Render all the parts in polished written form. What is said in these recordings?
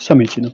समीचीनम्।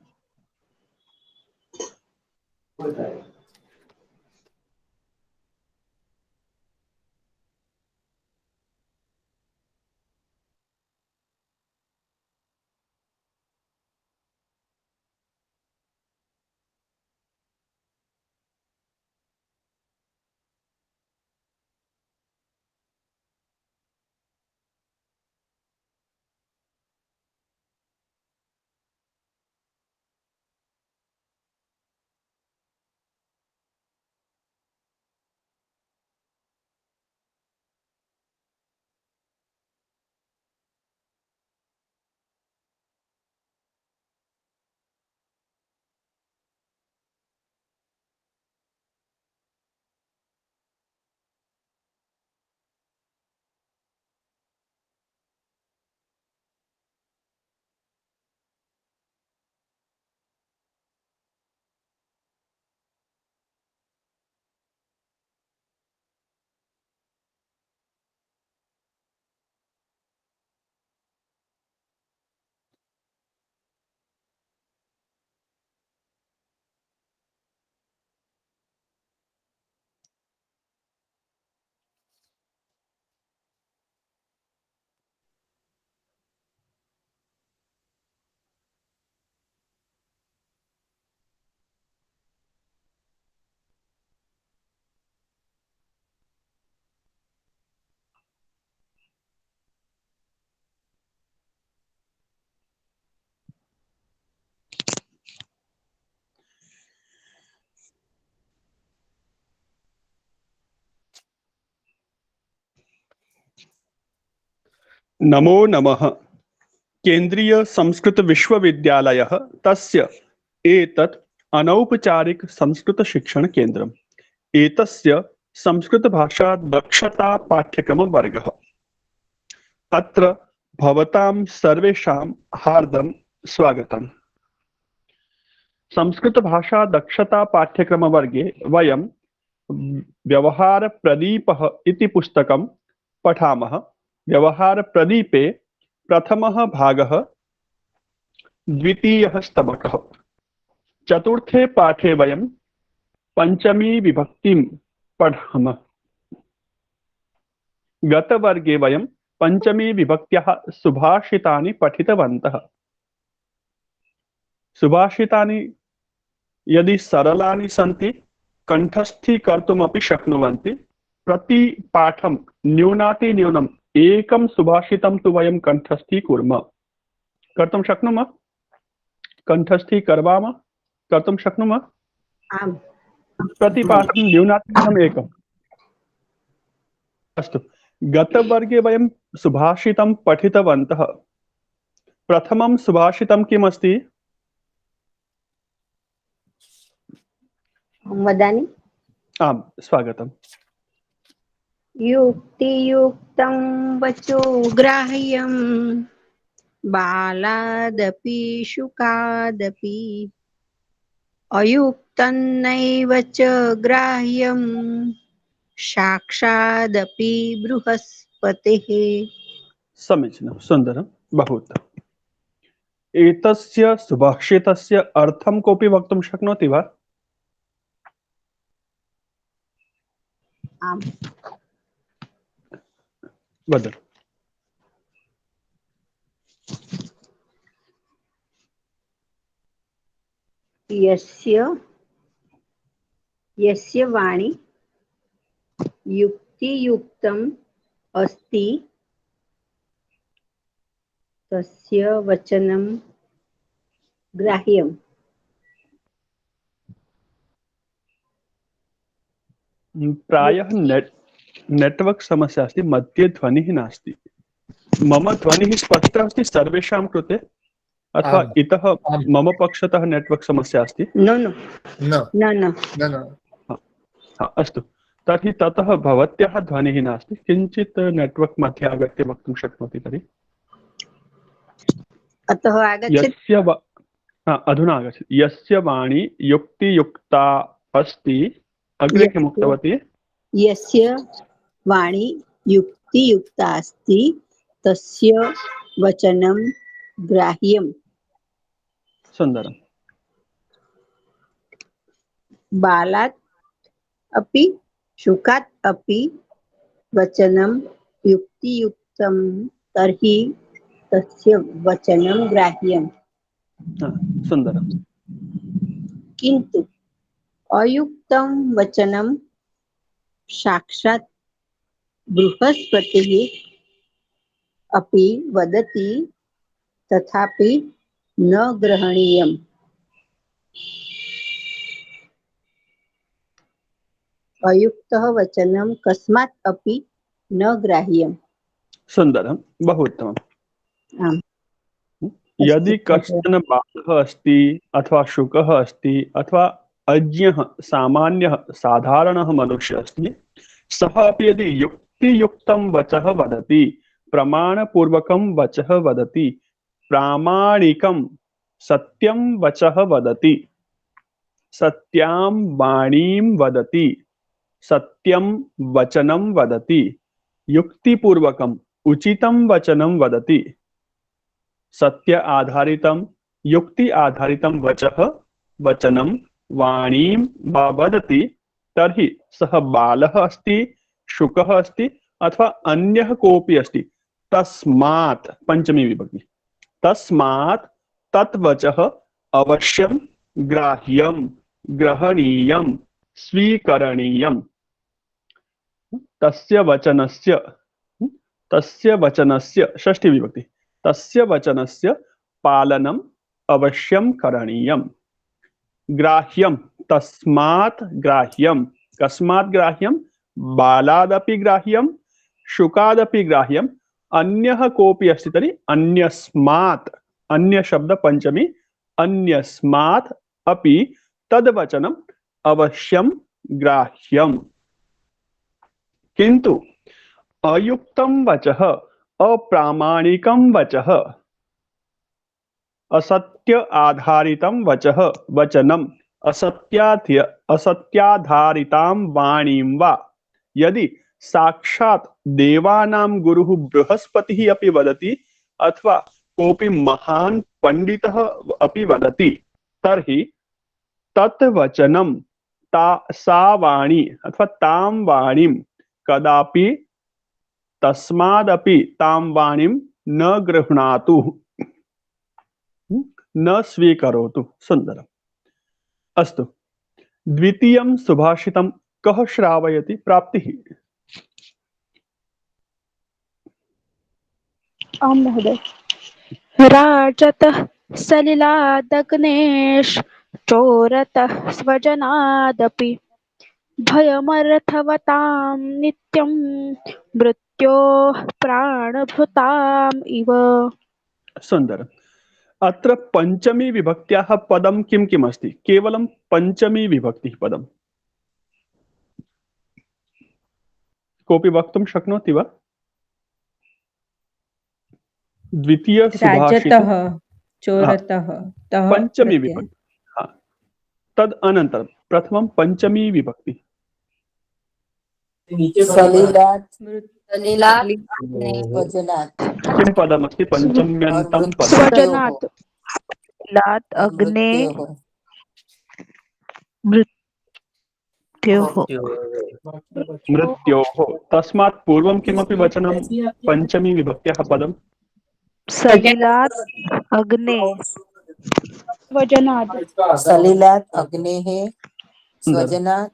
नमो नमः। केंद्रीय संस्कृत विश्वविद्यालयः तस्य एतत् अनौपचारिक संस्कृत शिक्षण केंद्रम्। एतस्य संस्कृत भाषा दक्षता पाठ्यक्रम वर्गः। अत्र भवतां सर्वेषां हार्दं स्वागतम्। संस्कृत भाषा दक्षता पाठ्यक्रम वर्गे वयं व्यवहार प्रदीपः इति पुस्तकं पठामः। व्यवहार प्रदीपे प्रथमः भागः द्वितीयः स्तबकः। चतुर्थे पाठे वयं पंचमी विभक्तिं पठामः। गतवर्गे वयं पंचमी विभक्त्याः सुभाषितानि पठितवन्तः। सुभाषितानि यदि सरलानि सन्ति कण्ठस्थीकर्तुमपि शक्नुवन्ति। प्रतिपाठं न्यूनातिन्यूनम् एकं सुभाषितं तु वयं कण्ठस्थीकुर्मः। कर्तुं शक्नुमः? कण्ठस्थीकर्वामः? कर्तुं शक्नुमः? आम्। प्रतिपाठं न्यूनातिन्यूनम् एकम्। अस्तु, गतवर्गे वयं सुभाषितं पठितवन्तः। प्रथमं सुभाषितं किमस्ति? वदामि। आम्, स्वागतम्। युक्तियुक्तं वचो ग्राह्यं बालादपि शुकादपि अयुक्तं नैव च ग्राह्यं साक्षादपि बृहस्पतिः। समीचीनं, सुन्दरं, बहु उत्तमम्। एतस्य सुभाषितस्य अर्थं कोऽपि वक्तुं शक्नोति वा? आम्। वदतु। यस्य वाणी युक्तियुक्तम् अस्ति तस्य वचनं ग्राह्यम्। प्रायः नेटवर्क समस्या अस्ति, मध्ये ध्वनिः नास्ति। मम ध्वनिः स्पष्टः अस्ति सर्वेषां कृते अथवा इतः मम पक्षतः नेटवर्क समस्या अस्ति? न न न न। अस्तु, तर्हि ततः भवत्याः ध्वनिः नास्ति, किञ्चित् नेटवर्क मध्ये आगत्य वक्तुं शक्नोति तर्हि? अतः आगच्छति। अधुना आगच्छति। यस्य वाणी युक्तियुक्ता अस्ति, अग्रे किम् उक्तवती? यस्य वाणी युक्तियुक्ता अस्ति तस्य वचनं ग्राह्यम्। सुन्दरम्। बालात् अपि शुकात् अपि वचनं युक्तियुक्तं तर्हि तस्य वचनं ग्राह्यम्। सुन्दरम्। किन्तु अयुक्तं वचनं साक्षात् बृहस्पतिः अपि वदति तथापि न ग्रहणीयम्। अयुक्तः वचनं कस्मात् अपि न ग्राह्यम्। सुन्दरं, बहु उत्तमम्। आम्। यदि कश्चन बालः अस्ति अथवा शुकः अस्ति अथवा अज्ञः सामान्यः साधारणः मनुष्यः अस्ति, सः अपि यदि युक्तियुक्तं वचः वदति, प्रमाणपूर्वकं वचः वदति, प्रामाणिकं सत्यं वचः वदति, सत्यां वाणीं वदति, सत्यं वचनं वदति, युक्तिपूर्वकं उचितं वचनं वदति, सत्य आधारितं युक्ति आधारितं वचनं वाणीं वा वदति, तर्हि सः बालः अस्ति, शुकः अस्ति अथवा अन्यः कोऽपि अस्ति, तस्मात् पंचमी विभक्ति, तस्मात् तत् वचः अवश्यं ग्राह्यं ग्रहणीयं स्वीकरणीयं। तस्य वचनस्य षष्ठी विभक्ति, तस्य वचनस्य पालनम् अवश्यं करणीयम्। ग्राह्यं तस्मात् ग्राह्यं, कस्मात् ग्राह्यं, बालादपि ग्राह्यं, शुकादपि ग्राह्यं, अन्यः कोऽपि अस्ति तर्हि अन्यस्मात्, अन्य शब्द पंचमी, अन्यस्मात् अपि तद्वचनम् अवश्यं ग्राह्यम्। किन्तु अयुक्तं वचः, अप्रामाणिकं वचः, असत्य आधारितं वचनम्, असत्याधारितां वाणीं वा यदि साक्षात् देवानां गुरुः बृहस्पतिः अपि वदति अथवा कोऽपि महान् पंडितः अपि वदति, तर्हि तत् वचनं सा वाणी अथवा तां वाणीं कदापि तस्मादपि तां वाणीं न गृह्णातु, न स्वीकरोतु। सुन्दरम्। अस्तु, द्वितीयं सुभाषितं कः श्रावयति प्राप्तिः? आं महोदय। राजतः सलिलादग्नेश चोरतः स्वजनादपि भयमर्थवतां नित्यं मृत्योः प्राणभृताम् इव। सुन्दरम्। अत्र पंचमी विभक्त्याः पदं किं किम् अस्ति? केवलं पंचमी विभक्तिः पदं। कोऽपि वक्तुं शक्नोति वा? द्वितीय सुभाषितं चोरतः पंचमी विभक्ति, हाँ, तद अनन्तरं प्रथमं पंचमी विभक्ति। किं पदमस्ति पंचम्यन्तं पदं? स्वजनात्। लात् अग्ने मृत्योः। तस्मात् पूर्वं किमपि वचनं पंचमी विभक्त्याः पदं? सलिलात् अग्ने स्वजनात्। सलिलात् अग्नेः स्वजनात्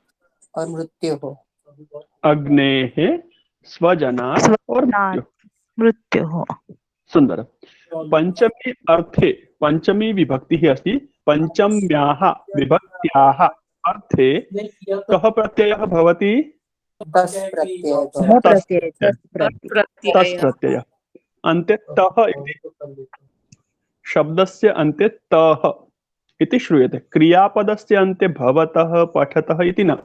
और मृत्योः। अग्नेः स्वजनात् और मृत्योः। सुन्दरं। पंचमी अर्थे पंचमी विभक्तिः अस्ति। पंचम्याः विभक्त्याः अर्थे कः प्रत्ययः भवति? तस् प्रत्ययः। अन्ते तः इति, शब्दस्य अन्ते तः इति श्रूयते। क्रियापदस्य अन्ते भवतः पठतः इति न,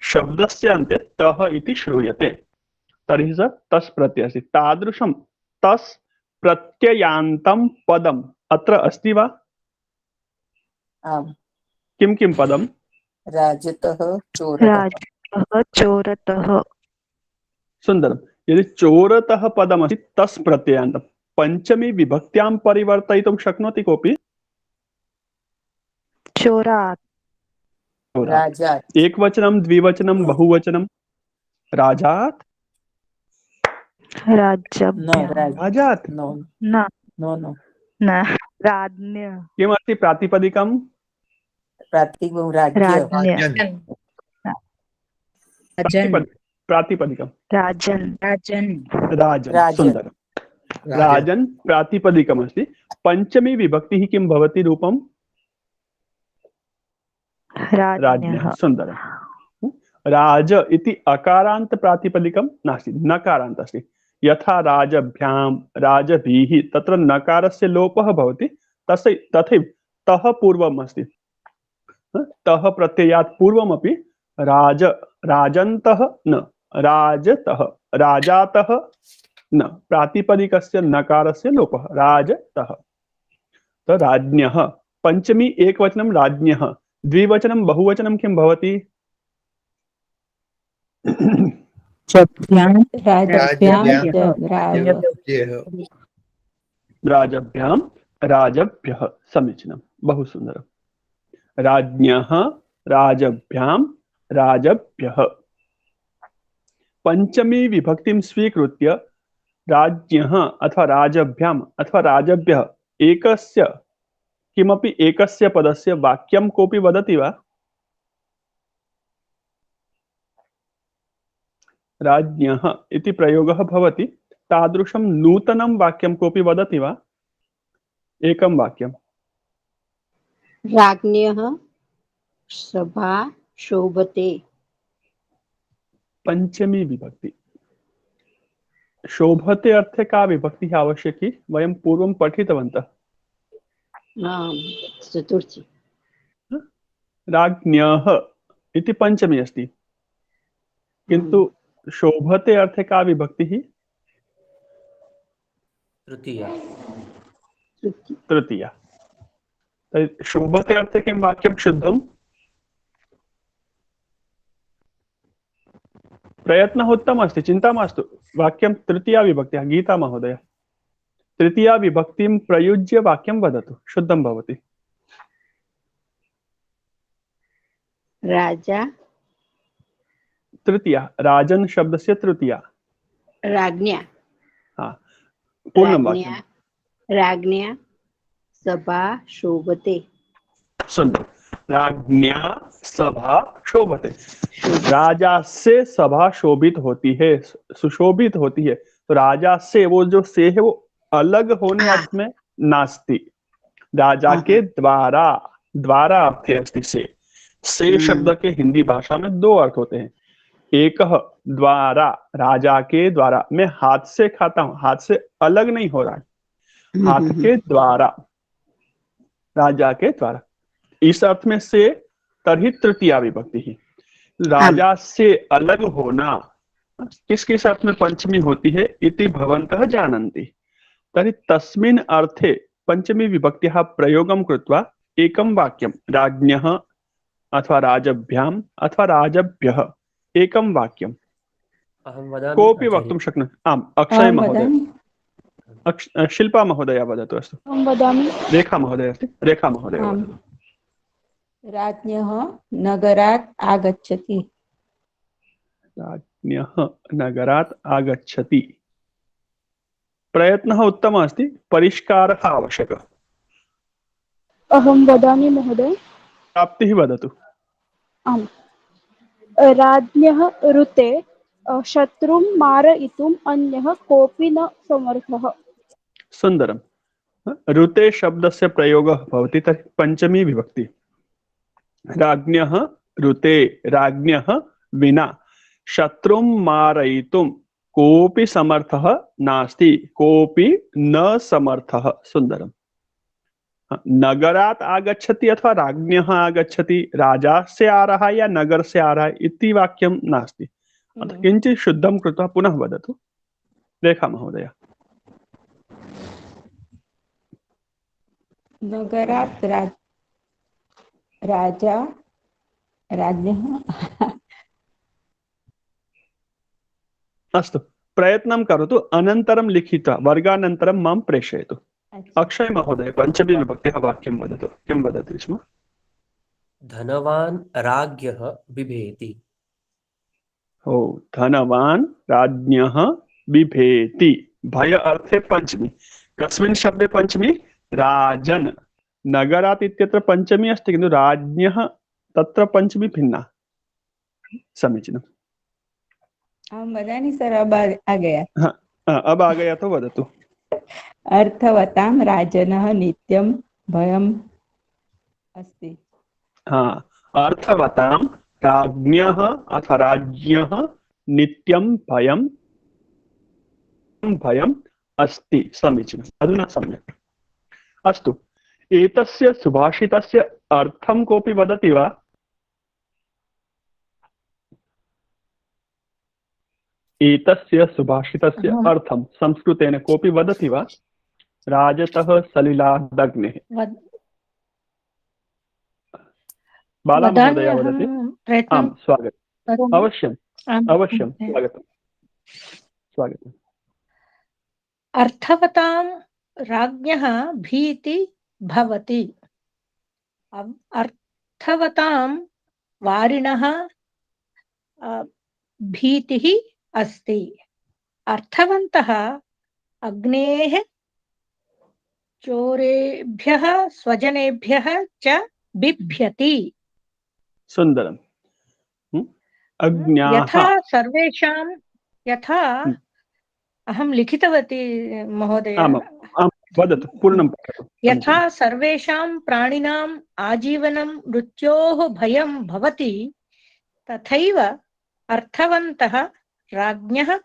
शब्दस्य अन्ते तः इति श्रूयते, तर्हि स तस् प्रत्ययः अस्ति। तादृशं तस् प्रत्ययान्तं पदम् अत्र अस्ति वा? आम्। किं किं पदम्? राजतः चोरतः। सुन्दरं। यदि चोरतः पदमस्ति तस् प्रत्ययान्तं, पंचमी विभक्त्यां परिवर्तयितुं शक्नोति कोऽपि? चोरात् राजात् एकवचनं द्विवचनं बहुवचनं राजात् न राज्यभ्यां राजात् नो न नो नो न राज्ञ किमस्ति प्रातिपदिकं प्रातिपदिकं राज्य राज्ञ प्रातिपदिकं राजन् राजन् राजन् सुन्दरं राजन् प्रातिपदिकमस्ति पंचमी विभक्तिः किं भवति रूपं राज्ञः राज्ञः सुन्दरं राज इति अकारान्त प्रातिपदिकं नास्ति नकारान्त अस्ति यथा राजभ्यां राजभिः तत्र नकारस्य लोपः भवति तथैव तः पूर्वम् अस्ति तः प्रत्ययात् पूर्वमपि राज राजन्तः न राजतः राजातः न प्रातिपदिकस्य नकारस्य लोपः राजतः तो राज्ञः पंचमी एकवचनं राज्ञः द्विवचनं बहुवचनं किं भवति राजभ्यां राजभ्यः समीचीनं बहु सुन्दरं राज्ञः राजभ्यां राजभ्यः पंचमी विभक्तिं स्वीकृत्य राज्ञः अथवा राजभ्याम् अथवा राजभ्यः एकस्य किमपि एकस्य पदस्य वाक्यं कोऽपि वदति वा राज्ञः इति प्रयोगः भवति तादृशं नूतनं वाक्यं कोऽपि वदति वा एकं वाक्यं राज्ञः सभा शोभते पंचमी विभक्ति शोभते अर्थे का विभक्तिः आवश्यकी वयं पूर्वं पठितवन्तः चतुर्थी राज्ञः इति पंचमी अस्ति किन्तु शोभते अर्थे का विभक्तिः तृतीया तर्हि शोभते अर्थे किं वाक्यं शुद्धं प्रयत्नः उत्तमः अस्ति चिन्ता मास्तु वाक्यं तृतीया विभक्तिः गीता महोदय तृतीया विभक्तिं प्रयुज्य वाक्यं वदतु शुद्धं भवति राजा तृतीया राजन् शब्दस्य तृतीया राज्ञा हाँ पूर्णं वाक्यं राज्ञा सभा शोभते सुंदर राज्ञा सभा शोभते राजा से सभा शोभित होती है सुशोभित होती है तो राजा से वो जो से है वो अलग होने अर्थ में नास्ति राजा के द्वारा द्वारा अर्थ अस्ति से शब्द के हिंदी भाषा में दो अर्थ होते हैं एक द्वारा राजा के द्वारा मैं हाथ से खाता हूं हाथ से अलग नहीं हो रहा है हाथ के द्वारा राजा के द्वारा इस अर्थ में से तर्हि तृतीया विभक्ति ही राजा से अलग होना किस किस अर्थ में पंचमी होती है इति भवन्तः जानन्ति तर्हि तस्मिन् अर्थे पंचमी विभक्त्याः प्रयोगं कृत्वा एकं वाक्यं राज्ञः अथवा राजभ्याम् अथवा राजभ्यः एकं वाक्यं कोऽपि वक्तुं शक्नोति आम् अक्षय महोदय शिल्पा महोदय वदतु अस्तु अहं वदामि रेखा महोदय अस्ति रेखा महोदय वदतु राज्ञः नगरात् आगच्छति राज्ञः नगरात् आगच्छति प्रयत्नः उत्तमः अस्ति परिष्कारः आवश्यकः अहं वदामि महोदय प्राप्तिः वदतु आम् राज्ञः ऋते शत्रुं मारयितुम् अन्यः कोऽपि न समर्थः सुन्दरं ऋते शब्दस्य प्रयोगः भवति तर्हि पंचमी विभक्ति राज्ञः ऋते राज्ञः विना शत्रुं मारयितुं कोऽपि समर्थः नास्ति कोऽपि न समर्थः सुन्दरं नगरात् आगच्छति अथवा राज्ञः आगच्छति राजा से आ रहा है या नगर से आ रहा है इति वाक्यं नास्ति किञ्चित् शुद्धं कृत्वा पुनः वदतु रेखा महोदय नगरात् राजा राज्ञः अस्तु प्रयत्नं करोतु अनन्तरं लिखित्वा वर्गानन्तरं मां प्रेषयतु अक्षय महोदय पंचमी विभक्त्याः वाक्यं वदतु किं वदति स्म धनवान् राज्ञः बिभेति। ओ धनवान् राज्ञः बिभेति। भय अर्थे पंचमी। कस्मिन् शब्दे पंचमी? राजन्। नगरात् इत्यत्र पंचमी अस्ति किन्तु राज्ञः तत्र पंचमी भिन्ना। समीचीनम्। वदामि सर, अब आ गया। हाँ, अब आ गया तो वदतु। अर्थवतां राजनः नित्यं भयम् अस्ति। हाँ, अर्थवतां राज्ञः अथवा राज्ञः नित्यं भयं भयम् अस्ति। समीचीनम्। अधुना सम्यक्। अस्तु, एतस्य सुभाषितस्य अर्थं कोऽपि वदति वा? एतस्य सुभाषितस्य अर्थं संस्कृतेन कोऽपि वदति वा? राजतः सलिलादग्नेः। बालामहोदया वदति। आम्, स्वागतम्। अवश्यम् अवश्यं, स्वागतम् स्वागतम्। अर्थवतां राज्ञः भीति भवति। अर्थवतां वारिणः भीतिः अस्ति। अर्थवन्तः अग्नेः चोरेभ्यः स्वजनेभ्यः च बिभ्यति। सुन्दरम्। अज्ञाः। यथा सर्वेषां, यथा अहं लिखितवती महोदय। आम्, वदतु, पूर्णं पठतु। यथा सर्वेषां प्राणिनाम् आजीवनं मृत्योः भयं भवति, तथैव अर्थवन्तः राज्ञः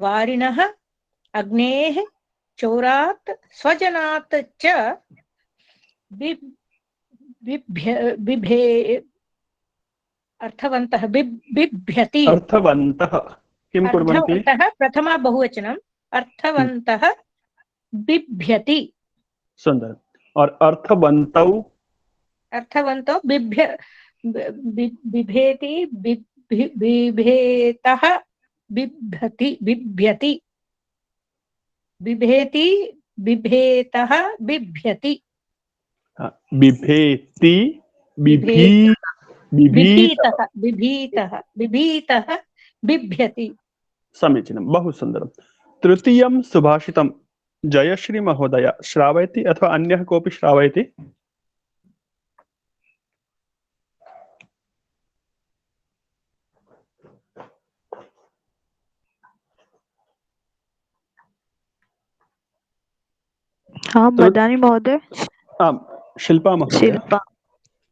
वारिणः अग्नेः चोरात् स्वजनात् च अर्थवन्तः बिभ्यति। अर्थवन्तः किं कुर्वन्ति? अर्थवन्तः प्रथमा बहुवचनम्। अर्थवन्तः बिभ्यति। सुन्दरम्। और अर्थवन्तौ? अर्थवन्तौ बिभेति, बिभेतः बिभ्यति, बिभ्यति, बिभेति, बिभेतः बिभ्यति। बिभेति, बिभीतः, बिभीतः, बिभीतः बिभ्यति। समीचीनं, बहु सुन्दरं। तृतीयं सुभाषितं जयश्री महोदय श्रावयति अथवा अन्यः कोऽपि श्रावयति? हाँ, वदामि महोदय। आम्, शिल्पा महोदय,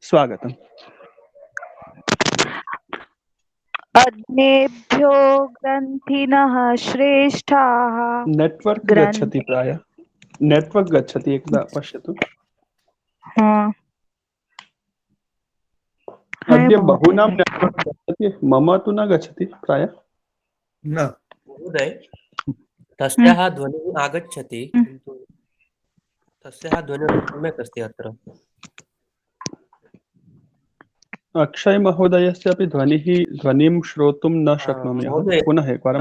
स्वागतम्। अग्नेभ्यो ग्रन्थिनः श्रेष्ठाः। नेटवर्क गच्छति, प्रायः नेटवर्क गच्छति, एकदा पश्यतु। हाँ, अद्य बहूनां नेटवर्क गच्छति, मम तु न गच्छति प्रायः। न महोदय, तस्याः ध्वनिः आगच्छति, किन्तु तस्याः ध्वनिः सम्यक् अस्ति अत्र। अक्षय महोदयस्य अपि ध्वनिं श्रोतुं न शक्नोमि अहं। पुनः एकवारं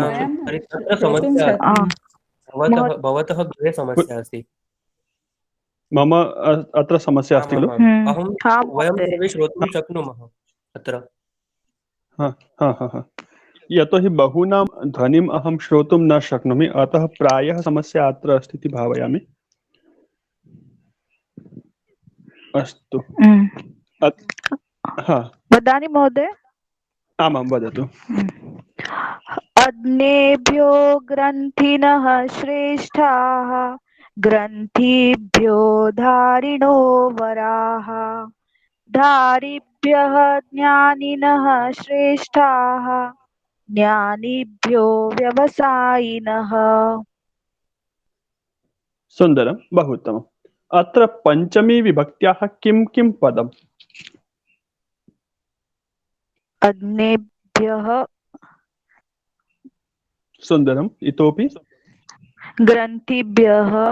भवतः गृहे समस्या अस्ति। मम अत्र समस्या अस्ति खलु? वयं सर्वे श्रोतुं शक्नुमः अत्र। यतोहि बहूनां ध्वनिम् अहं श्रोतुं न शक्नोमि, अतः प्रायः समस्या अत्र अस्ति इति भावयामि। अस्तु, वदामि महोदय। आमां, वदतु। अग्नेभ्यो ग्रन्थिनः श्रेष्ठाः, ग्रन्थिभ्यो धारिणो वराः, धारिभ्यः ज्ञानिनः श्रेष्ठाः, ज्ञानिभ्यो व्यवसायिनः। सुन्दरं, बहु उत्तमम्। अत्र पञ्चमी विभक्त्याः किं किं पदम्? अग्नेभ्यः। सुन्दरम्, इतोपि? ग्रन्थिभ्यः,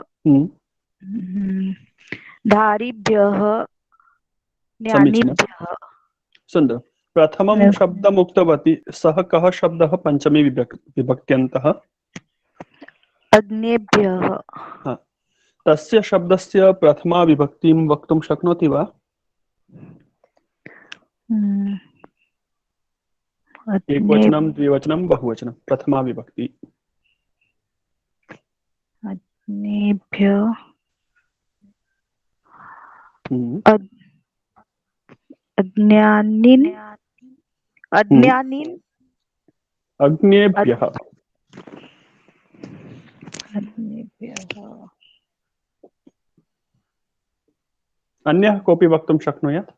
धारिभ्यः, ज्ञानिभ्यः। सुन्दरं। प्रथमं शब्दम् उक्तवती, सः कः शब्दः पञ्चमी विभक्त्यन्तः? अग्नेभ्यः। तस्य शब्दस्य प्रथमा विभक्तिं वक्तुं शक्नोति वा? एकवचनं द्विवचनं बहुवचनं प्रथमा विभक्ति अग्नेभ्य अज्ञानिन् अज्ञानिन् अग्नेभ्यः अन्यः कोऽपि वक्तुं शक्नुयात्?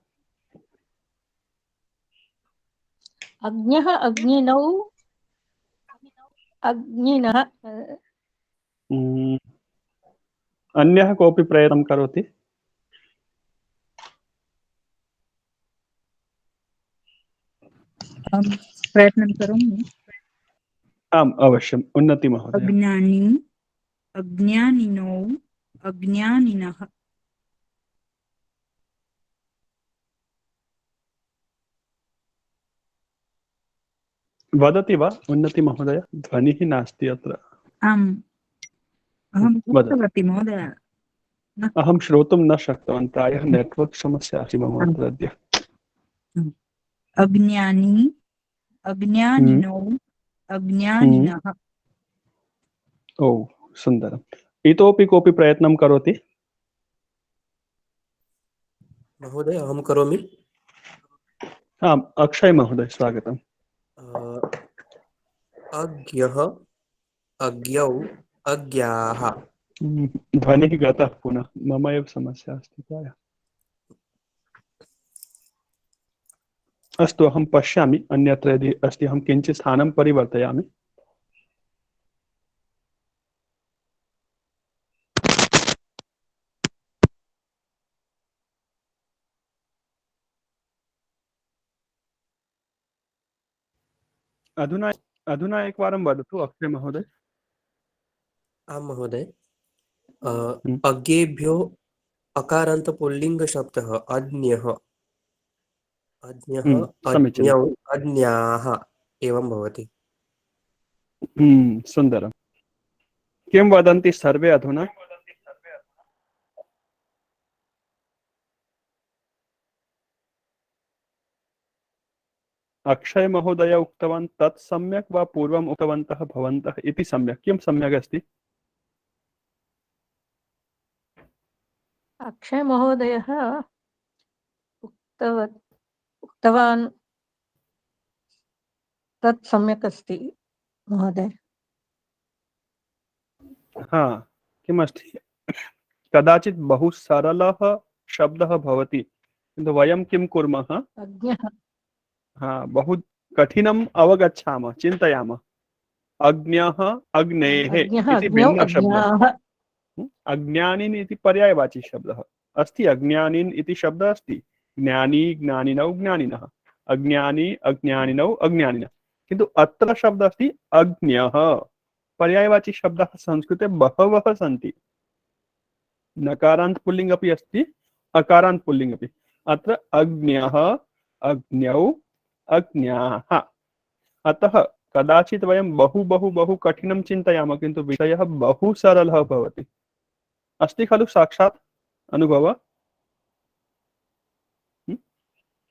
अग्न्यः अग्निनौ अग्निनः अन्यः कोऽपि प्रयत्नं करोति? प्रयत्नं करोमि। आम् अवश्यम्। उन्नति महोदय। अज्ञानी अज्ञानिनौ अज्ञानिनः। वदति वा उन्नति महोदय? ध्वनिः नास्ति अत्र। आम् अहं उक्तवती महोदय। अहं श्रोतुं न शक्तवान्, प्रायः नेट्वर्क् समस्या अस्ति मम अत्र अद्य। अज्ञानी अज्ञानिनौ अज्ञानिनः। ओ सुन्दरम्। इतोपि कोऽपि प्रयत्नं करोति? महोदय अहं करोमि। आम् अक्षय महोदय स्वागतम्। अज्ञः अज्ञौ अज्ञाः। ध्वनिः गतः पुनः, मम एव समस्या अस्ति प्रायः। अस्तु अहं पश्यामि अन्यत्र यदि अस्ति, अहं किञ्चित् स्थानं परिवर्तयामि। अधुना एकवारं वदतु अक्षय महोदय। आं महोदय। अज्ञेभ्यो अकारान्त पुल्लिङ्ग शब्दः अज्ञः अज्ञः अज्ञौ अज्ञाः एवं भवति। सुन्दरं। किं वदन्ति सर्वे अधुना? अक्षय महोदय उक्तवान् तत् सम्यक् वा पूर्वम् उक्तवन्तः भवन्तः इति सम्यक्? किं सम्यक् अस्ति? अक्षय महोदयः उक्तवान् तत् सम्यक् अस्ति महोदय। हाँ किमस्ति, कदाचित् बहु सरलः शब्दः भवति किन्तु वयं किं कुर्मः, अज्ञः हाँ बहु कठिनम् अवगच्छामः, चिन्तयामः। अज्ञः अग्नेः इति भिन्नः शब्दः। अज्ञानिन् इति पर्यायवाची शब्दः अस्ति। अज्ञानिन् इति शब्दः अस्ति। ज्ञानी ज्ञानिनौ ज्ञानिनः, अज्ञानी अज्ञानिनौ अज्ञानिनः। किन्तु अत्र शब्दः अस्ति अज्ञः। पर्यायवाची शब्दाः संस्कृते बहवः सन्ति। नकारान्त पुल्लिङ्ग अपि अस्ति, अकारान्त पुल्लिङ्ग अपि। अत्र अज्ञः अज्ञौ अज्ञाः। अतः कदाचित् वयं बहु बहु बहु कठिनं चिन्तयामः किन्तु विषयः बहु सरलः भवति। अस्ति खलु साक्षात् अनुभवः?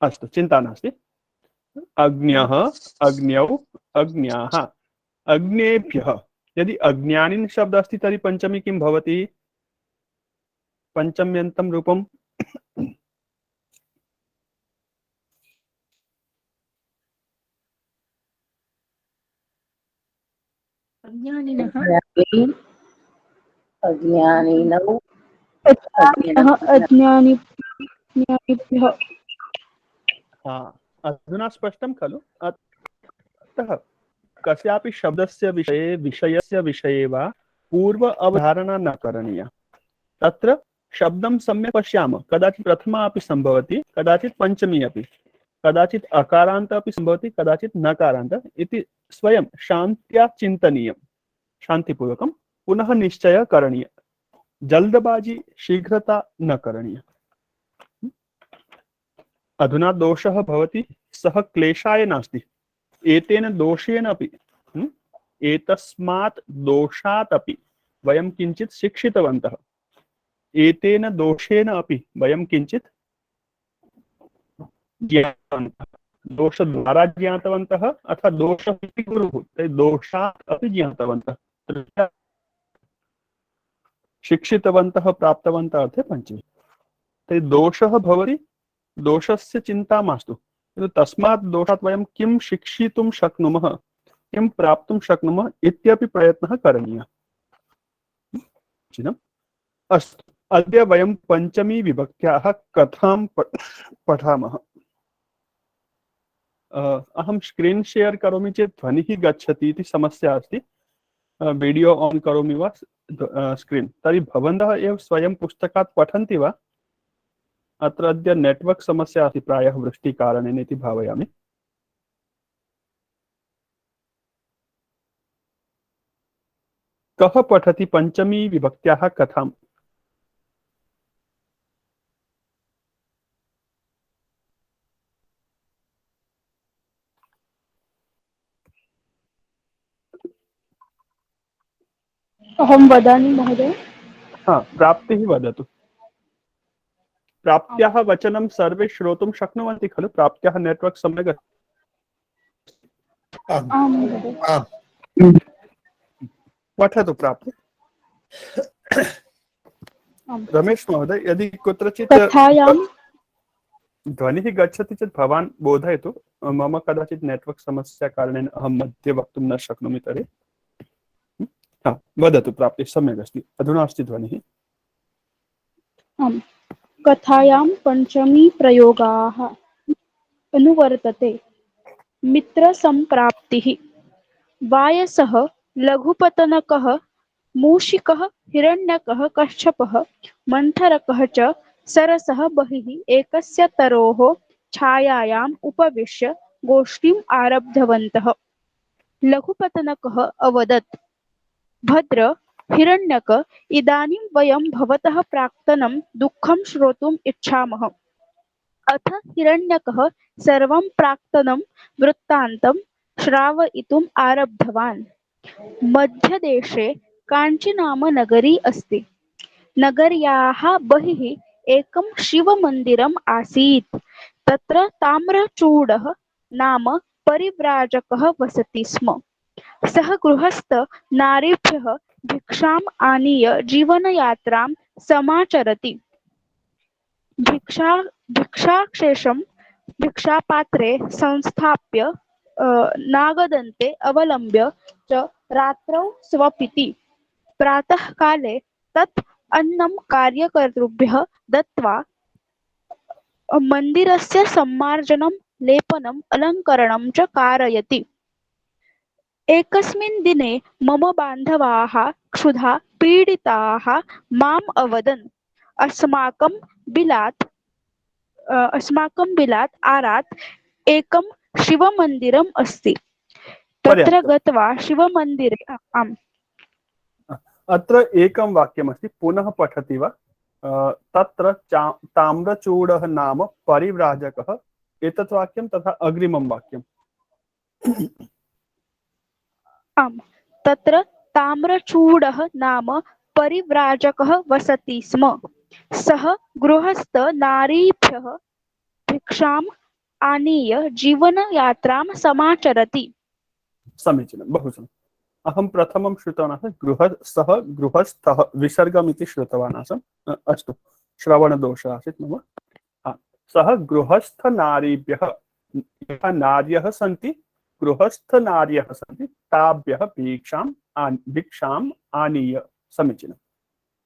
अस्तु चिन्ता नास्ति। अज्ञः अज्ञौ अज्ञाः। अग्नेभ्यः, यदि अज्ञानिन् शब्दः अस्ति तर्हि पञ्चमी किं भवति? पञ्चम्यन्तं रूपम् अज्ञानिनः अज्ञानिनौ अज्ञानिभ्यः। अधुना स्पष्टं खलु? अतः कस्यापि शब्दस्य विषये विषयस्य विषये वा पूर्व अवधारणा न करणीया। तत्र शब्दं सम्यक् पश्यामः। कदाचित् प्रथमा अपि सम्भवति, कदाचित् पञ्चमी अपि, कदाचित् अकारान्त अपि सम्भवति, कदाचित् नकारान्त इति स्वयं शान्त्या चिन्तनीयं, शान्तिपूर्वकं पुनः निश्चयः करणीयः। जल्दबाजी शीघ्रता न करणीया। अधुना दोषः भवति, सः क्लेशाय नास्ति, एतेन दोषेण अपि, एतस्मात् दोषात् अपि वयं किञ्चित् शिक्षितवन्तः। एतेन दोषेण अपि वयं किञ्चित् ज्ञातवन्तः दोषद्वारा ज्ञातवन्तः अथवा दोषः इति गुरुः ते दोषात् अपि ज्ञातवन्तः तृतीया शिक्षितवन्तः प्राप्तवन्तः अर्थे पञ्चमी ते दोषः भवति दोषस्य चिन्ता मास्तु किन्तु तस्मात् दोषात् वयं किं शिक्षितुं शक्नुमः किं प्राप्तुं शक्नुमः इत्यपि प्रयत्नः करणीयः चिन्तम् अस्तु अद्य वयं पञ्चमी विभक्त्याः कथां पठामः अहं स्क्रीन् शेर् करोमि चेत् ध्वनिः गच्छति इति समस्या अस्ति वीडियो आन् करोमि वा स्क्रीन् तर्हि भवन्तः एव स्वयं पुस्तकात् पठन्ति वा अत्र अद्य नेट्वर्क् समस्या अस्ति प्रायः वृष्टिकारणेन इति भावयामि कः पठति पञ्चमी विभक्त्याः कथाम् अहं वदामि महोदय। हाँ प्राप्तिः वदतु प्राप्त्याः वचनं सर्वे श्रोतुं शक्नुवन्ति खलु प्राप्त्याः नेट्वर्क् सम्यक् अस्ति आं महोदय। पठतु प्राप्ति रमेश महोदय यदि कुत्रचित् कथायां ध्वनिः गच्छति चेत् भवान् बोधयतु मम कदाचित् नेट्वर्क् समस्या कारणेन अहं मध्ये वक्तुं न शक्नोमि तर्हि हाँ वदतु प्राप्ति सम्यक् अस्ति अधुना अस्ति ध्वनिः आम् कथायां पञ्चमी प्रयोगाः अनुवर्तते मित्रसम्प्राप्तिः वायसः लघुपतनकः मूषिकः हिरण्यकः कच्छपः मन्थरकः च सरसः बहिः एकस्य तरोः छायायाम् उपविश्य गोष्ठीम् आरब्धवन्तः लघुपतनकः अवदत् भद्र हिरण्यक इदानीं वयं भवतः प्राक्तनं दुःखं श्रोतुम् इच्छामः अथ हिरण्यकः सर्वं प्राक्तनं वृत्तान्तं श्रावयितुम् आरब्धवान् मध्यदेशे काञ्ची नाम नगरी अस्ति नगर्याः बहिः एकं शिवमन्दिरम् आसीत् तत्र ताम्रचूडः नाम परिव्राजकः वसति स्म सः गृहस्थ नारीभ्यः भिक्षाम् आनीय जीवनयात्रां समाचरति भिक्षाशेषं भिक्षापात्रे संस्थाप्य नागदन्ते अवलम्ब्य च रात्रौ स्वपिति प्रातःकाले तत् अन्नं कार्यकर्तृभ्यः दत्त्वा मन्दिरस्य सम्मार्जनं लेपनम् अलङ्करणं च कारयति एकस्मिन् दिने मम बान्धवाः क्षुधा पीडिताः माम् अवदन् अस्माकं बिलात् आरात् एकं शिवमन्दिरम् अस्ति तत्र गत्वा शिवमन्दिरे आम् अत्र एकं वाक्यमस्ति पुनः पठति वा तत्र ताम्रचूडः नाम परिव्राजकः एतत् वाक्यं तथा अग्रिमं वाक्यम् आम् तत्र ताम्रचूडः नाम परिव्राजकः वसति स्म सः गृहस्थ नारीभ्यः भिक्षाम् आनीय जीवनयात्रां समाचरति समीचीनं बहु समीचीनम् अहं प्रथमं श्रुतवान् आसम् सः गृहस्थः विसर्गम् इति श्रुतवान् आसम् अस्तु श्रवणदोषः आसीत् मम सः गृहस्थनारीभ्यः यः नार्यः सन्ति गृहस्थनार्यः सन्ति ताभ्यः भिक्षाम् आनीय समीचीनम्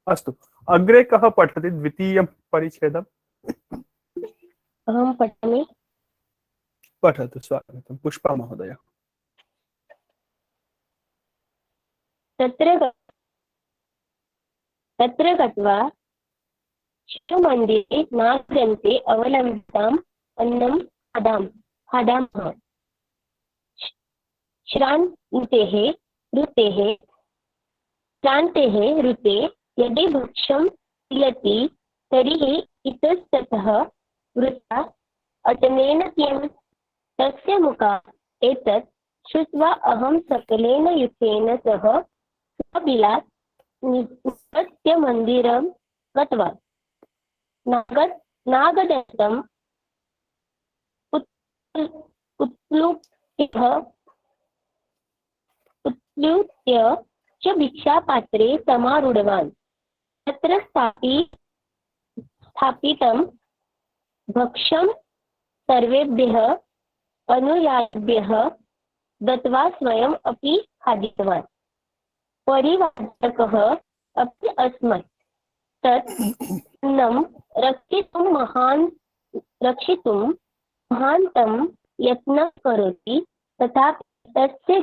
अस्तु अग्रे कः पठति द्वितीयं परिच्छेदम् अहं पठामि पठतु स्वागतं पुष्पा महोदय तत्र गत्वा शिवमन्दिरे नागदन्ते अवलम्बिताम् अन्नं खादामः श्रान्तेः ऋते यदि भक्षं मिलति तर्हि इतस्ततः वृथा अटनेन किं तस्य मुखात् एतत् श्रुत्वा अहं सकलेन युक्तेन सह स्वबिलात् निगत्य मन्दिरं गतवान् नागदन्तं उत्प्लुत्य च भिक्षापात्रे समारूढवान्। तत्र स्थापितं भक्ष्यं सर्वेभ्यः अनुयायिभ्यः दत्त्वा स्वयम् अपि खादितवान्। परिवारकः अपि अस्मत् तत् अन्नं रक्षितुं महान्तं यत्नं करोति, तथापि तस्य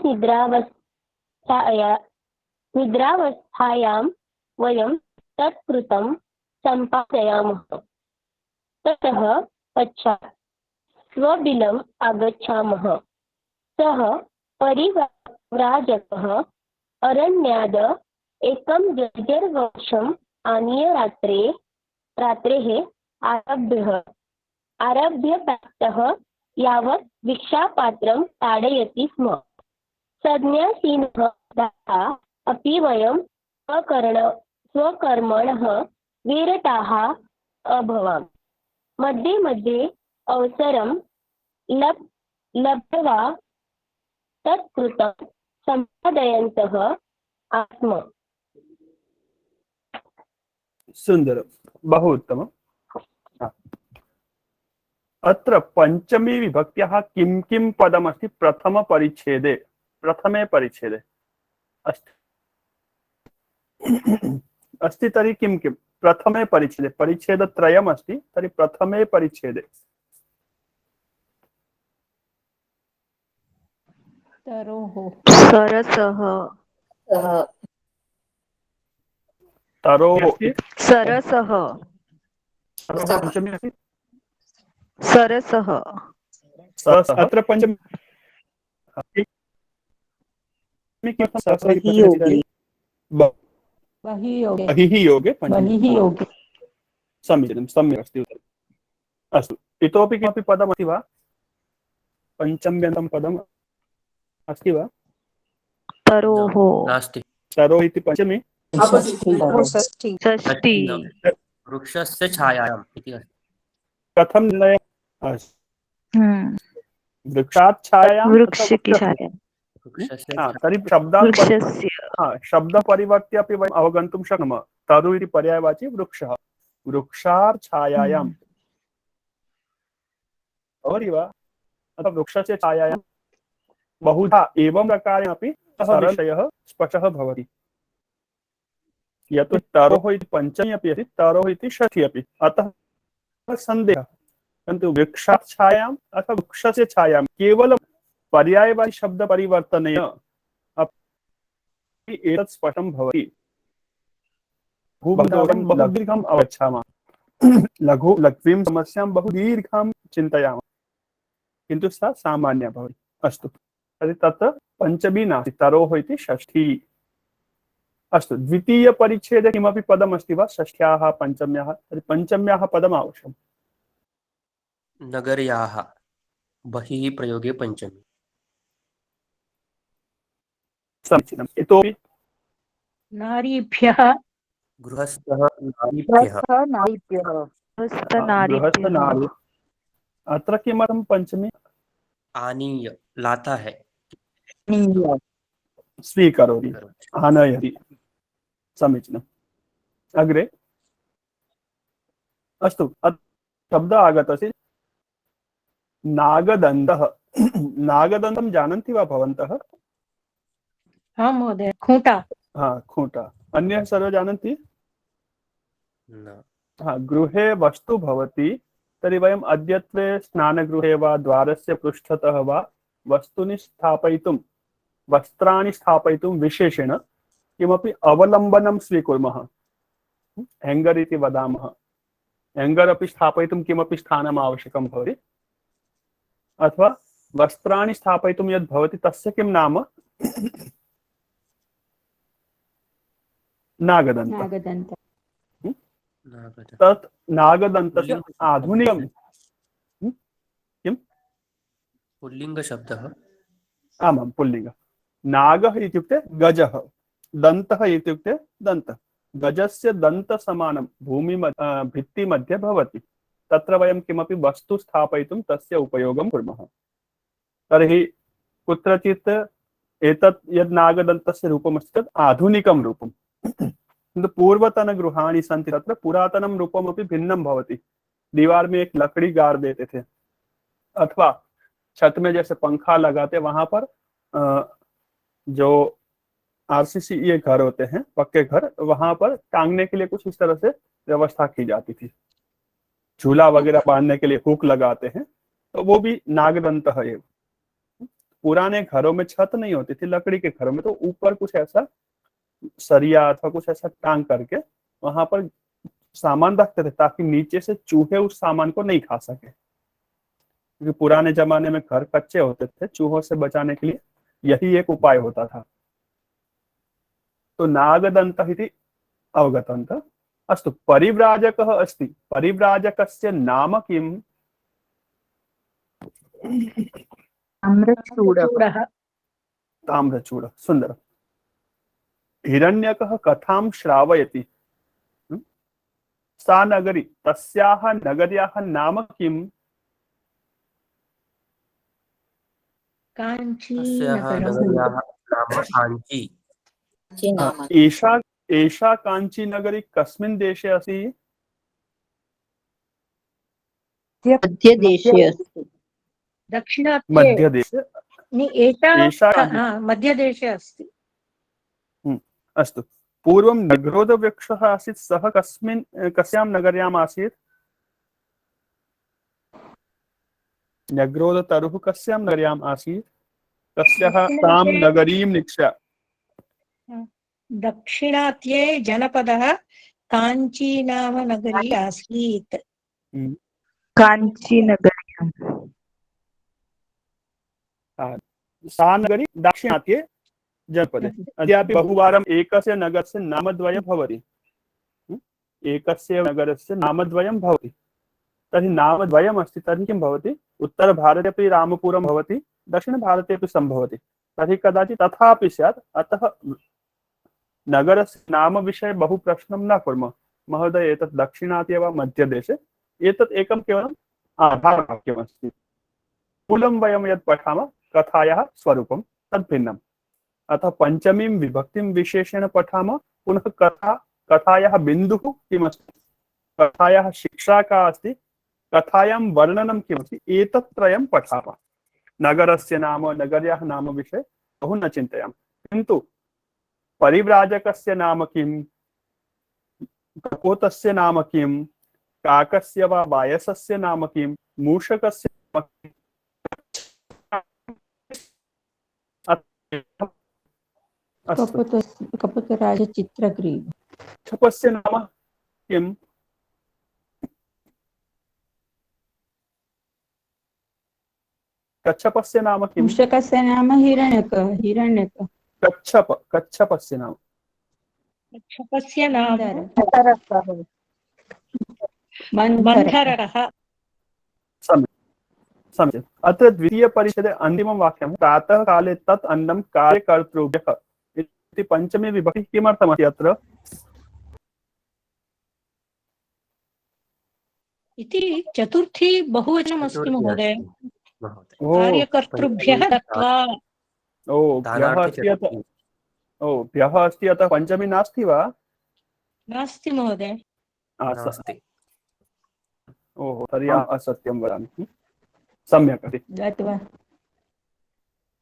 निद्रावस्थायां वयं तत् कृतं सम्पादयामः। ततः पश्चात् स्वबिलम् आगच्छामः। सः परिव्राजकः अरण्याद् एकं जर्जरवृक्षम् आनीय रात्रेः आरभ्य प्रातः यावत् भिक्षापात्रं ताडयति स्म। सन्न्यासिनः दाता अपि वयं स्वकर्मणः विरताः अभवाम। मध्ये मध्ये अवसरं लब्ध्वा तत्कृतं सम्पादयन्तः आस्म। सुन्दरं, बहु उत्तमम्। अत्र पंचमी विभक्त्याः किं किं पदमस्ति प्रथमे परिच्छेदे अस्ति तर्हि किं किं प्रथमे परिच्छेदे परिच्छेदत्रयम् अस्ति तर्हि प्रथमे परिच्छेदे तरोः सरसः तरोः सरसः पंचमी अस्ति सरसः अत्र पंचमी बहिः योगे समीचीनं, सम्यक् अस्ति। अस्तु, इतोपि किमपि पदमस्ति वा? पञ्चम्यन्तं पदम् अस्ति वा? तरोः नास्ति। तरोः इति पंचमी षष्ठी वृक्षस्य छायायाम् इति अस्ति। कथं निर्णयः? वृक्षात् छायां वृक्ष की छाया तर्हि शब्दान् वृक्षस्य शब्दं परिवर्त्य अपि वयम् अवगन्तुं शक्नुमः। तरु इति पर्यायवाची वृक्षः, वृक्षात् छायायाम् भवति वा? अथवा वृक्षस्य छायायां बहुधा एवं प्रकारेण अपि विषयः स्पष्टः भवति। यतो तरोः इति पंचमी अपि अस्ति, तरोः इति षष्ठी अपि, अतः सन्देहः। किन्तु वृक्षात् छायाम् अथवा वृक्षस्य छायां केवलं पर्यायवाची शब्द परिवर्तनेन अपि एतत् स्पष्टं भवति। बहु दीर्घम् अवगच्छामः, लघ्वीं समस्यां बहु दीर्घां चिन्तयामः, किन्तु सा सामान्या भवति। अस्तु, तर्हि तत्र पंचमी नास्ति, तरोः इति षष्ठी। अस्तु, द्वितीयपरिच्छेदे किमपि पदमस्ति वा? षष्ठ्याः पंचम्याः, तर्हि पंचम्याः पदम् आवश्यकम्। नगर्याः बहिः प्रयोगे पंचमी। समीचीनम्। इतोपि नारीभ्यः गृहस्थः नारीभ्यः गृहस्थनारी। अत्र किमर्थं पंचमी? आनीय लाता है, स्वीकरोति, आनयति। समीचीनम्। अग्रे अस्तु, शब्द आगतः नागदन्तः। नागदन्तं जानन्ति वा भवन्तः? हाँ महोदय, खूंटा। हाँ, खूंटा। अन्यः सर्वे जानन्ति? न। हाँ, गृहे वस्तु भवति तर्हि वयम् अद्यत्वे स्नानगृहे वा द्वारस्य पृष्ठतः वा वस्तूनि स्थापयितुं, वस्त्राणि स्थापयितुं विशेषेण किमपि अवलम्बनं स्वीकुर्मः। हेङ्गर् इति वदामः। हेङ्गर् अपि स्थापयितुं किमपि स्थानम् आवश्यकं भवति, अथवा वस्त्राणि स्थापयितुं यद् भवति तस्य किं नाम? नागदन्त। तत् नागदन्तस्य आधुनिकं किं? पुल्लिङ्गशब्दः। आमां, पुल्लिङ्गः। नागः इत्युक्ते गजः, दन्तः इत्युक्ते दन्तः। गजस्य दन्तसमानं भूमि भित्तिमध्ये भवति, तत्र वयं किमपि वस्तु स्थापयितुं तस्य उपयोगं कुर्मः। तर्हि कुत्रचित् एतत् यद् नागदन्तस्य रूपमस्ति तत् आधुनिकं रूपं, किन्तु पूर्वतनगृहाणि सन्ति तत्र पुरातनं रूपमपि भिन्नं भवति। दीवार में एक लकड़ी गाड़ देते थे, अथवा छत में जैसे पंखा लगाते, वहां पर जो आरसीसी ये घर होते हैं, पक्के घर, वहां पर टांगने के लिए कुछ इस तरह से व्यवस्था की जाती थी। झूला वगैरह बांधने के लिए हुक लगाते हैं, तो वो भी नागदंत है। पुराने घरों में छत नहीं होती थी, लकड़ी के घरों में तो ऊपर कुछ ऐसा सरिया अथवा कुछ ऐसा टांग करके वहां पर सामान रखते थे, ताकि नीचे से चूहे उस सामान को नहीं खा सके, क्योंकि पुराने जमाने में घर कच्चे होते थे, चूहों से बचाने के लिए यही एक उपाय होता था। तो नागदंत इति अवगतवन्तः। अस्तु, परिव्राजकः अस्ति, परिव्राजकस्य नाम किम्? ताम्रचूडः। ताम्रचूडः, सुन्दरम्। हिरण्यकः कथां श्रावयति? सा नगरी, तस्याः नगर्याः नाम किम्? एषा काञ्ची नगरी कस्मिन् देशे अस्ति? मध्यदेशे अस्ति। मध्यदेशे। मध्यदेशे अस्ति। अस्तु, पूर्वं नगरोदवृक्षः आसीत्, सः कस्यां नगर्याम् आसीत्? नगरोदतरुः कस्यां नगर्याम् आसीत्? तस्याः तां नगरीं निक्षा। दक्षिणात्ये जनपदः काञ्ची नाम नगरी आसीत्। काञ्चीनगर्याम्। सा नगरी दाक्षिणात्ये जनपदे। अद्यापि बहुवारम् एकस्य नगरस्य नामद्वयं भवति। एकस्य नगरस्य नामद्वयं भवति। तर्हि नामद्वयम् अस्ति, तर्हि किं भवति? उत्तरभारते अपि रामपुरं भवति, दक्षिणभारते अपि सम्भवति। तर्हि कदाचित् तथापि स्यात्। अतः नगरस्य नाम विषये बहु प्रश्नं न कुर्मः महोदय, एतत् दक्षिणात्ये वा मध्यदेशे, एतत् एकं केवलम् आधारवाक्यमस्ति। मूलं वयं यत् पठामः कथायाः स्वरूपं तद् भिन्नम्। अतः पञ्चमीं विभक्तिं विशेषेण पठामः, पुनः कथायाः बिन्दुः किमस्ति, कथायाः शिक्षा का अस्ति, कथायां वर्णनं किमस्ति, एतत् त्रयं पठामः। नगरस्य नाम, नगर्याः नाम विषये बहु न चिन्तयामः, किन्तु परिव्राजकस्य नाम किम्, कपोतस्य नाम किम्, काकस्य वा वायसस्य नाम किम्, मूषकस्य नाम किम्, कपोतराजचित्रग्रीव। कच्छपस्य नाम किम्? कच्छपस्य नाम किम्? मूषकस्य नाम हिरण्यक। कच्छपस्य नाम? कच्छपस्य नाम मन्थरः। समीचीनम्। अत्र द्वितीयपरिच्छेदे अन्तिमं वाक्यं, प्रातः काले तत् अन्नं कार्यकर्तृभ्यः इति पञ्चमी विभक्तिः किमर्थमस्ति अत्र? इति चतुर्थी बहुवचनमस्ति महोदय। कार्यकर्तृभ्यः दत्त्वा। भ्यः अस्ति, अतः पञ्चमी नास्ति वा? नास्ति महोदय। ओहो, तर्हि असत्यं वदामि। सम्यक् अस्ति।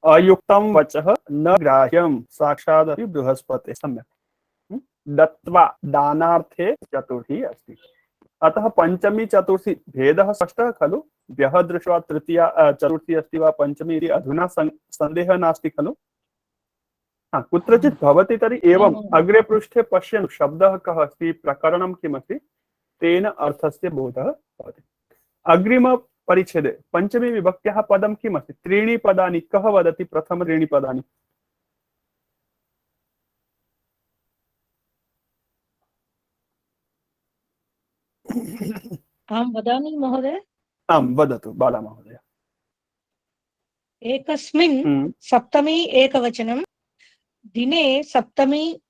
अयुक्तं वचः न ग्राह्यं साक्षादपि बृहस्पते। सम्यक्। दत्त्वा दानार्थे चतुर्थी अस्ति। अतः पञ्चमी चतुर्थी भेदः स्पष्टः खलु? भ्यः दृष्ट्वा तृतीया चतुर्थी अस्ति वा पञ्चमी इति अधुना सन्देहः नास्ति खलु? कुत्रचित् भवति तर्हि एवम् अग्रे पृष्ठे पश्यन्तु, शब्दः कः अस्ति, प्रकरणं किमस्ति, तेन अर्थस्य बोधः भवति। अग्रिमपरिच्छेदे पञ्चमी विभक्त्याः पदं किमस्ति? त्रीणि पदानि। कः वदति प्रथम त्रीणि पदानि? अहं वदामि महोदय। आं वदतु बाला महोदय। एकस्मिन् सप्तमी एकवचनं, दिने सप्तमी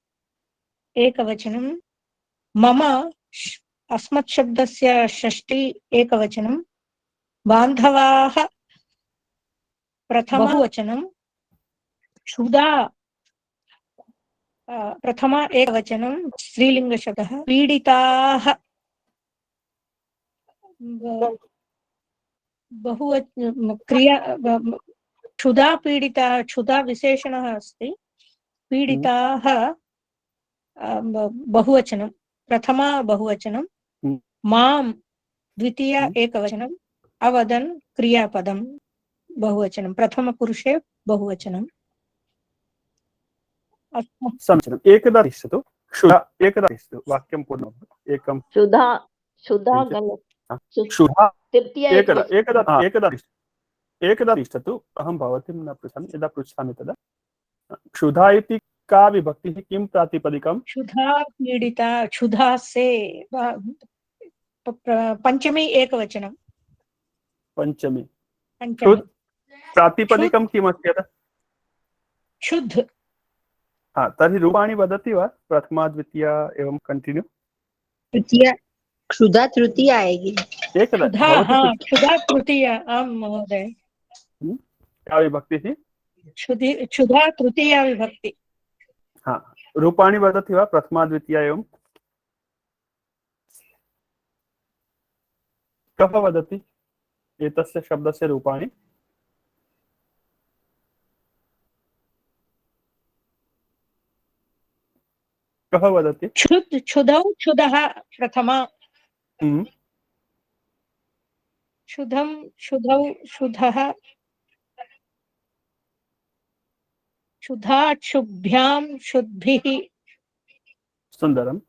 एकवचनं, मम अस्मत् शब्दस्य षष्ठी एकवचनं बान्धवाः प्रथम बहुवचनं क्षुधा प्रथमा एकवचनं स्त्रीलिङ्गशब्दः पीडिताः क्रिया क्षुधा पीडिता क्षुधा विशेषणः अस्ति पीडिताः बहुवचनं प्रथमा बहुवचनं मां द्वितीया एकवचनम् अवदन् क्रियापदं बहुवचनं प्रथमपुरुषे बहुवचनम् समीचीनम् एकदा तिष्ठतु क्षुधा एकदा तिष्ठतु वाक्यं पूर्णं एकं क्षुधा क्षुधा क्षुधा तृतीया एकदा तिष्ठतु अहं भवतीं न पृच्छामि यदा पृच्छामि तदा क्षुधा इति का विभक्तिः किं प्रातिपदिकं क्षुधा पीडिता क्षुधा से पंचमी एकवचनं पञ्चमी पंचमी प्रातिपदिकं किमस्ति अतः क्षुद् हाँ तर्हि रूपाणि वदति वा प्रथमा द्वितीया एवं कंटिन्यू तृतीया क्षुधा तृतीया आएगी एकदा क्षुधा तृतीया आम महोदय क्या विभक्ति थी क्षुधा तृतीया विभक्ति हाँ रूपाणि वदति वा प्रथमा द्वितीया एवं कः वदति एतस्य शब्दस्य रूपाणि कः वदति क्षुद् क्षुधौ क्षुधः प्रथमा क्षुधं क्षुधौ क्षुधः क्षुधा क्षुभ्यां क्षुद्भिः सुंदरम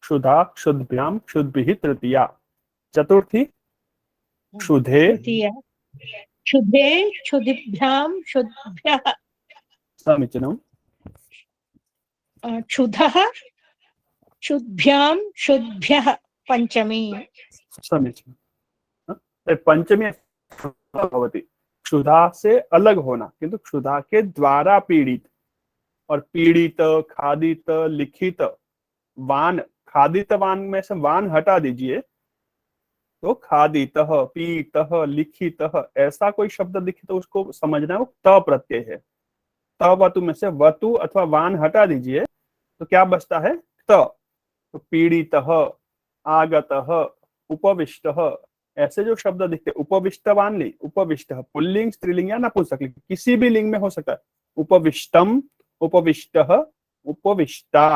क्षुधा क्षुद्भ्यां क्षुद्भिः तृतीया चतुर्थी क्षुधे क्षुधे क्षुधिभ्यां क्षुद्भ्यः समीचीनम् क्षुधः क्षुद्भ्यां क्षुद्भ्यः पंचमी समीचीनम् पंचमी भवति क्षुधा से अलग होना किंतु क्षुधा के द्वारा पीड़ित और पीड़ित खादित लिखित वान खादित वान में से वान हटा दीजिए तो खादित पीत लिखित ऐसा कोई शब्द दिखे तो उसको समझना वो त प्रत्यय है त वतु में से वतु अथवा वान हटा दीजिए तो क्या बचता है त तो पीड़ित आगत उपविष्ट ऐसे जो शब्द दिखते उपविष्टवान नहीं उपविष्ट पुल्लिंग स्त्रीलिंग या नपुंसकलिंग किसी भी लिंग में हो सकता है उपविष्टम उपविष्ट उपविष्टा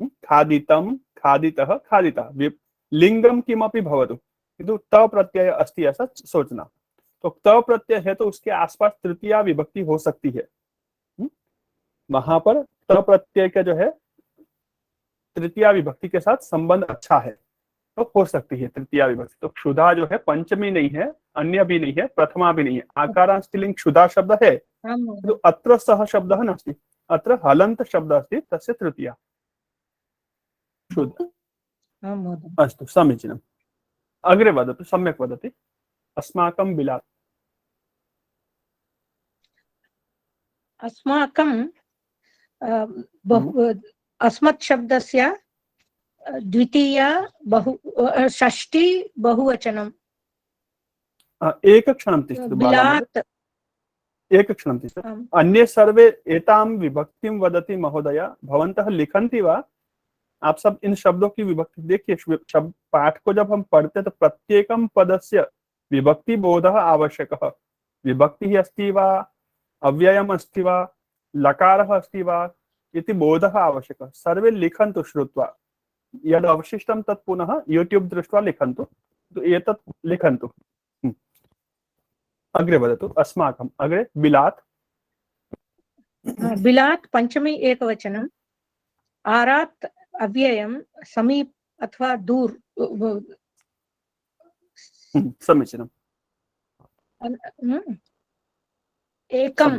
खादितम खादितः खादितः लिंगम किमपि भवतु किंतु त प्रत्यय अस्ति ऐसा सोचना तो त प्रत्यय है तो उसके आसपास तृतीया विभक्ति हो सकती है वहां पर त प्रत्यय का जो है तृतीया विभक्ति के साथ संबंध अच्छा है तो हो सकती है तृतीया विभक्ति तो क्षुधा जो है पंचमी नहीं है अन्य भी नहीं है प्रथमा भी नहीं है आकारांत स्त्रीलिंग क्षुधा शब्द है तो अत्र सह शब्दः नास्ति अत्र हलन्त शब्दः अस्ति तस्य तृतीया क्षुधा अस्तु समीचीनम् अग्रे वदतु सम्यक् वदति अस्माकं बिलात् अस्माकं अस्मत् शब्दस्य द्वितीया षष्ठी बहुवचनम् एकक्षणं तिष्ठतु बिलात् एकक्षणं तिष्ठतु अन्ये सर्वे एतां विभक्तिं वदति महोदय भवन्तः लिखन्ति वा आप सब इन शब्दों की विभक्ति देखिए शब्द पाठ को जब हम पढ़ते तो प्रत्येकम पदस्य विभक्ति बोधः आवश्यकः विभक्ति अस्ति वा अव्ययम् अस्ति वा लकारः अस्ति वा इति बोधः आवश्यकः सर्वे लिखन्तु श्रुत्वा यद् अवशिष्टं तत् पुनः यूट्यूब दृष्ट्वा लिखन्तु तो एतत् लिखन्तु अग्रे वदतु अस्माकम् अग्रे बिलात् बिलात् पंचमी एकवचनम् आरात् अव्ययम् समीप अथवा दूर समीचीनम् एकं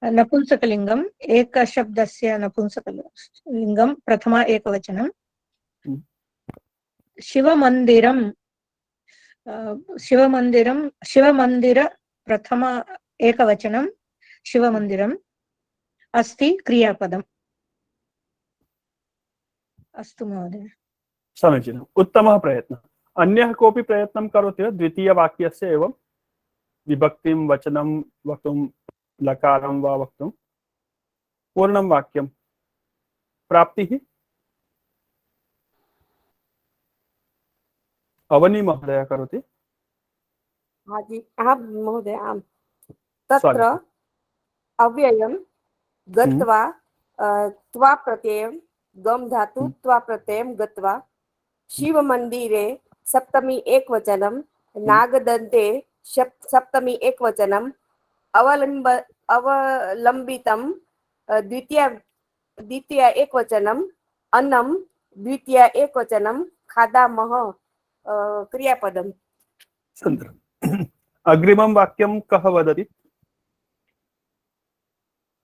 नपुंसकलिंगम् एक शब्दस्य नपुंसकलिंगं प्रथमा एकवचनं शिवमन्दिरं शिवमन्दिर प्रथमा एकवचनं शिवमन्दिरम् अस्ति क्रियापदम्। अस्तु महोदय। समीचीनम्, उत्तमः प्रयत्नः। अन्यः कोऽपि प्रयत्नं करोति वा द्वितीयवाक्यस्य एवं विभक्तिं वचनं वक्तुं, लकारं वा वक्तुं? पूर्णं वाक्यं प्राप्तिः। अवनी महोदय करोति। हाँ महोदय, आम्। तत्र स्वागतम्। अव्ययं गत्वा त्वा प्रत्ययं गम धातु त्वा प्रत्ययं गत्वा शिवमन्दिरे सप्तमी एकवचनं नागदन्ते सप्तमी एकवचनं अवलम्बितं द्वितीय एकवचनं अन्नं द्वितीय एकवचनं खादामः क्रियापदम्। सुन्दरम्। अग्रिमं वाक्यं कः वदति?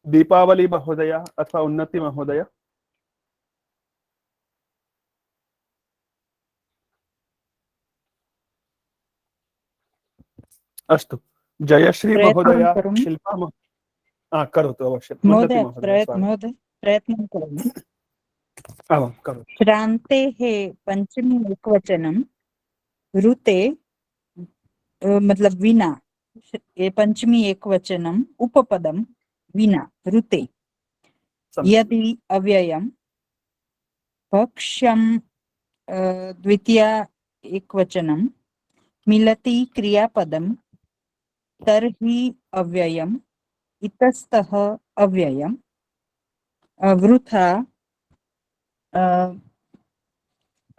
दीपावली महोदय अथवा उन्नति महोदय? अस्तु, जयश्री महोदय, शिल्पा करोतु अवश्यम्। उन्नति महोदय प्रयत्नं करोमि। आमां करोतु। श्रान्तेः पञ्चमी एकवचनं ऋते मतलब विना, पंचमी एकवचनम् उपपदं विना ऋते। यदि अव्ययं भक्ष्यं द्वितीय एकवचनं मिलति क्रियापदं तर्हि अव्ययम् इतस्तः अव्ययम् वृथा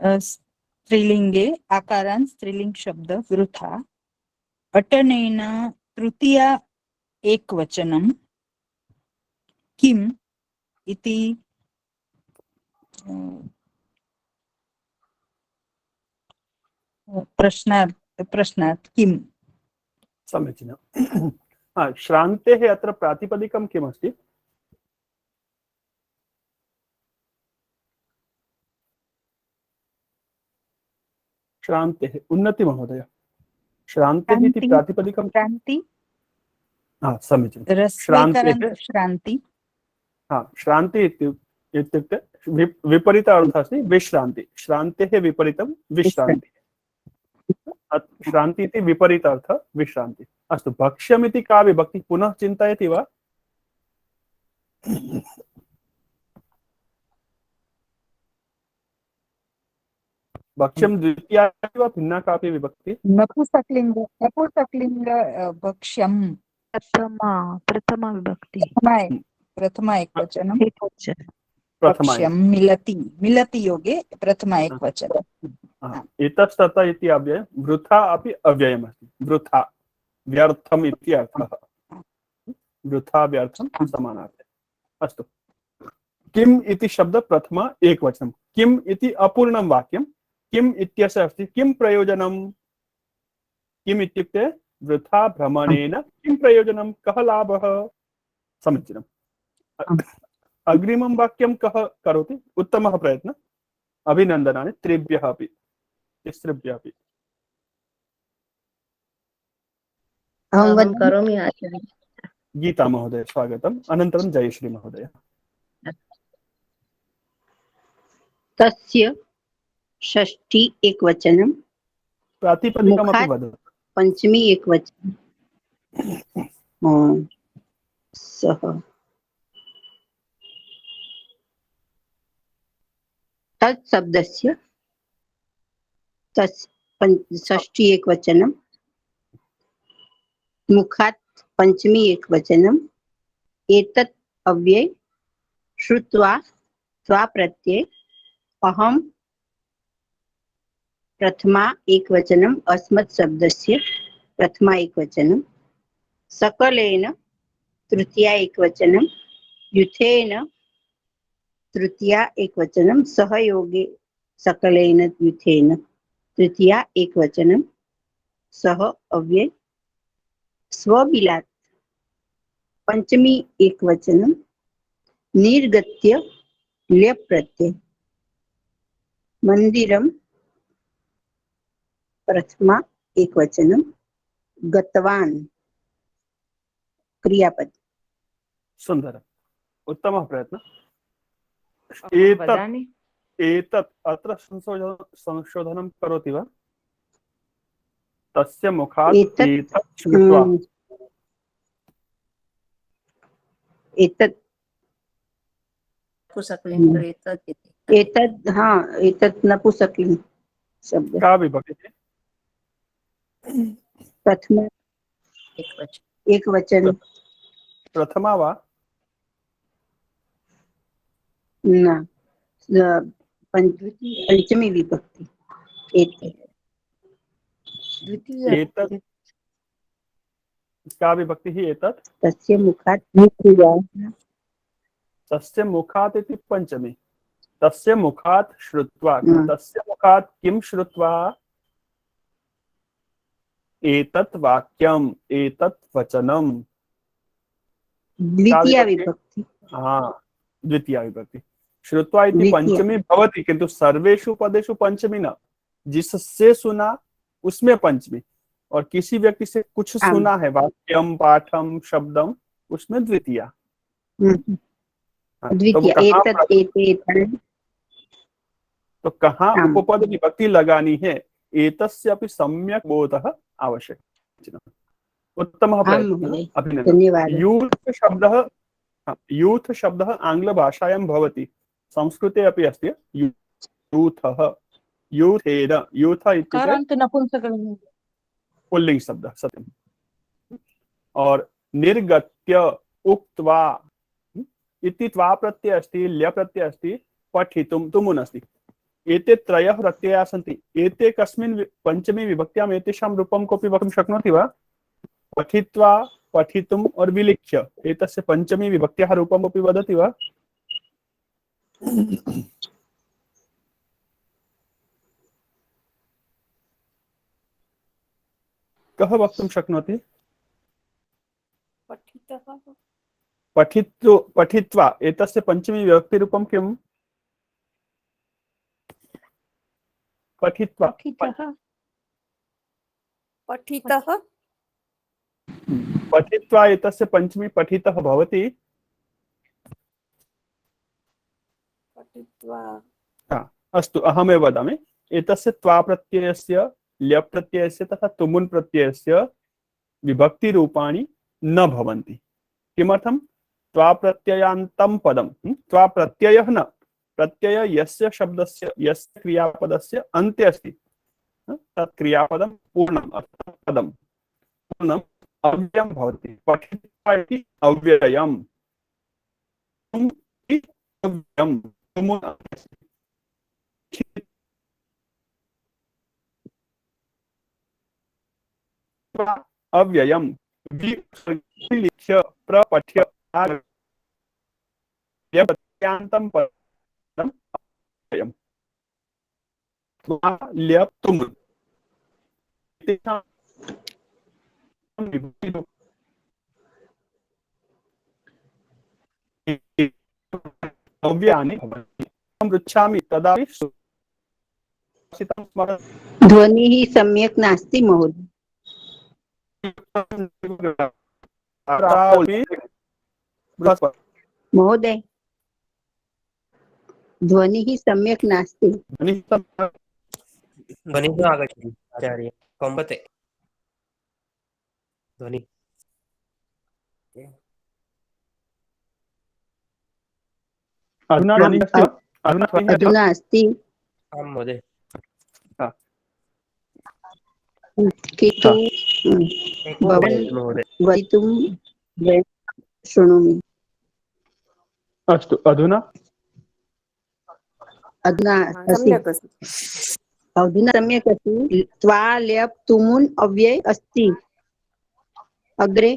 स्त्रीलिंगे आकारान् स्त्रीलिंग शब्द वृथा अटनेन तृतीय एकवचनं किम् इति प्रश्नात् किम्। समीचीनम्। श्रान्तेः अत्र प्रातिपदिकं किमस्ति? श्रान्तेः, उन्नति महोदय, श्रान्तिः इति प्रातिपदिकं? श्रान्ति। समीचीनं। श्रान्ति। श्रान्ति इत्युक्ते विपरीत अर्थः अस्ति विश्रान्ति। श्रान्तेः विपरीतं विश्रान्ति। श्रान्ति इति विपरीत अर्थः विश्रान्ति। अस्तु, भक्ष्यम् इति का विभक्ति पुनः चिन्तयति वा? भक्ष्यं द्वितीया वा भिन्ना कापि विभक्ति? नपुंसकलिंग भक्ष्यं प्रथमा विभक्ति। प्रथमा एकवचनं प्रथमा मिलति योगे प्रथमा एकवचनं। इतस्ततः इति अव्ययं, वृथा अपि अव्ययमस्ति। वृथा व्यर्थम् इति अर्थः। वृथा व्यर्थं समानार्थः। अस्तु, किम् इति शब्द प्रथमा एकवचनं। किम् इति अपूर्णं वाक्यं। किम् इत्यस्य अस्ति किं प्रयोजनं? किम् इत्युक्ते वृथा भ्रमणेन किं प्रयोजनं, कः लाभः? समीचीनम्। अग्रिमं वाक्यं कः करोति? उत्तमः प्रयत्नः, अभिनन्दनानि त्रिभ्यः अपि, तिस्त्रिभ्यः अपि। अहं वद करोमि आचार्य। गीता महोदय स्वागतम्, अनन्तरं जयश्री महोदय। तस्य षष्ठी एकवचनं प्रातिपदिकमपि वदतु। पंचमी एकवचनं सः तत् शब्दस्य षष्ठी एकवचनं मुखात् पंचमी एकवचनं एतत् अव्यय श्रुत्वा त्वा प्रत्यय अहं प्रथमा एकवचनम् अस्मत् शब्दस्य प्रथमा एकवचनं सकलेन तृतीया एकवचनं युथेन तृतीया एकवचनं सहयोगे सकलेन युथेन तृतीया एकवचनं सह अव्यय स्वबिलात् पंचमी एकवचनं निर्गत्य ल्यप् प्रत्यय मंदिरं प्रथमा एकवचनं गतवान् क्रियापद। सुन्दरम्, उत्तमः प्रयत्नः। वदामि। एतत् अत्र संशोधनं करोति वा? तस्य मुखात् एतत् श्रुत्वा। एतत् नपुंसकलिङ्ग एतत् इति। एतत् एतत् नपुंसकलिङ्ग शब्द। का विभक्ति? प्रथम एकवचन। प्रथमा वा? न, पंचमी विभक्ति। एतत् का विभक्तिः एतत्? तस्य मुखात् तस्य मुखात् इति पंचमी। तस्य मुखात् श्रुत्वा, तस्य मुखात् किं श्रुत्वा? एतत् वाक्यम्, एतत् वचनम्। द्वितीया विभक्ति। द्वितीया विभक्ति। श्रुत्वा इति पंचमी भवति, किंतु सर्वेषु पदेषु पंचमी न। जिससे सुना उसमें पंचमी, और किसी व्यक्ति से कुछ सुना है, वाक्यम, पाठम, शब्दम, उसमें द्वितीया। तो कहाँ उपपद विभक्ति लगानी है? एतस्य अपि सम्यक् बोधः आवश्यकः। उत्तमः प्रयत्नः, अभिनन्दनं। यूथ शब्दः आङ्ग्लभाषायां भवति, संस्कृते अपि अस्ति। यूथः, यूथेन, यूथ इत्युक्ते पुल्लिङ्ग शब्दः, सत्यम्। और निर्गत्य, उक्त्वा इति त्वा प्रत्ययः अस्ति, ल्य प्रत्ययः अस्ति, पठितुं तुमुन् अस्ति। एते त्रयः प्रत्ययाः सन्ति। एते कस्मिन् पंचमी विभक्त्याम् एतेषां रूपं कोऽपि वक्तुं शक्नोति वा? पठित्वा, पठितुम् और विलिख्य, एतस्य पंचमी विभक्त्याः रूपम् अपि वदति वा? कः वक्तुं शक्नोति? पठित्वा एतस्य पंचमी विभक्तिरूपं किम्? पठित्वा, पठित्वा एतस्य पंचमी पठितः भवति। अस्तु, अहमेव वदामि। एतस्य त्वा प्रत्ययस्य, ल्य प्रत्ययस्य तथा तुमुन् प्रत्ययस्य विभक्तिरूपाणि न भवन्ति। किमर्थं? त्वा प्रत्ययान्तं पदं, त्वा प्रत्ययः न, प्रत्यय यस्य शब्दस्य, यस्य क्रियापदस्य अन्ते अस्ति, तत् क्रियापदं पूर्णम् अर्थात् पदं पूर्णम् अव्ययं भवति। पठित्वा इति अव्ययम्, अव्ययम्, विलिख्य, प्रपठ्य, प्रत्ययान्तं पदम् अव्ययम्। ल्य तुमुन् अव्ययानि भवन्ति। अहं पृच्छामि तदा ध्वनिः सम्यक् नास्ति महोदय। महोदय, ध्वनिः सम्यक् नास्ति। ध्वनिः न आगच्छति आचार्य, कम्पते ध्वनि। अधुना अस्ति। आं महोदय। किन्तु वदितुं शृणोमि। अस्तु, अधुना सम्यक् अस्ति। अधुना सम्यक् अस्ति। त्वा ल्यप् तुमुन् अव्यय अस्ति। अग्रे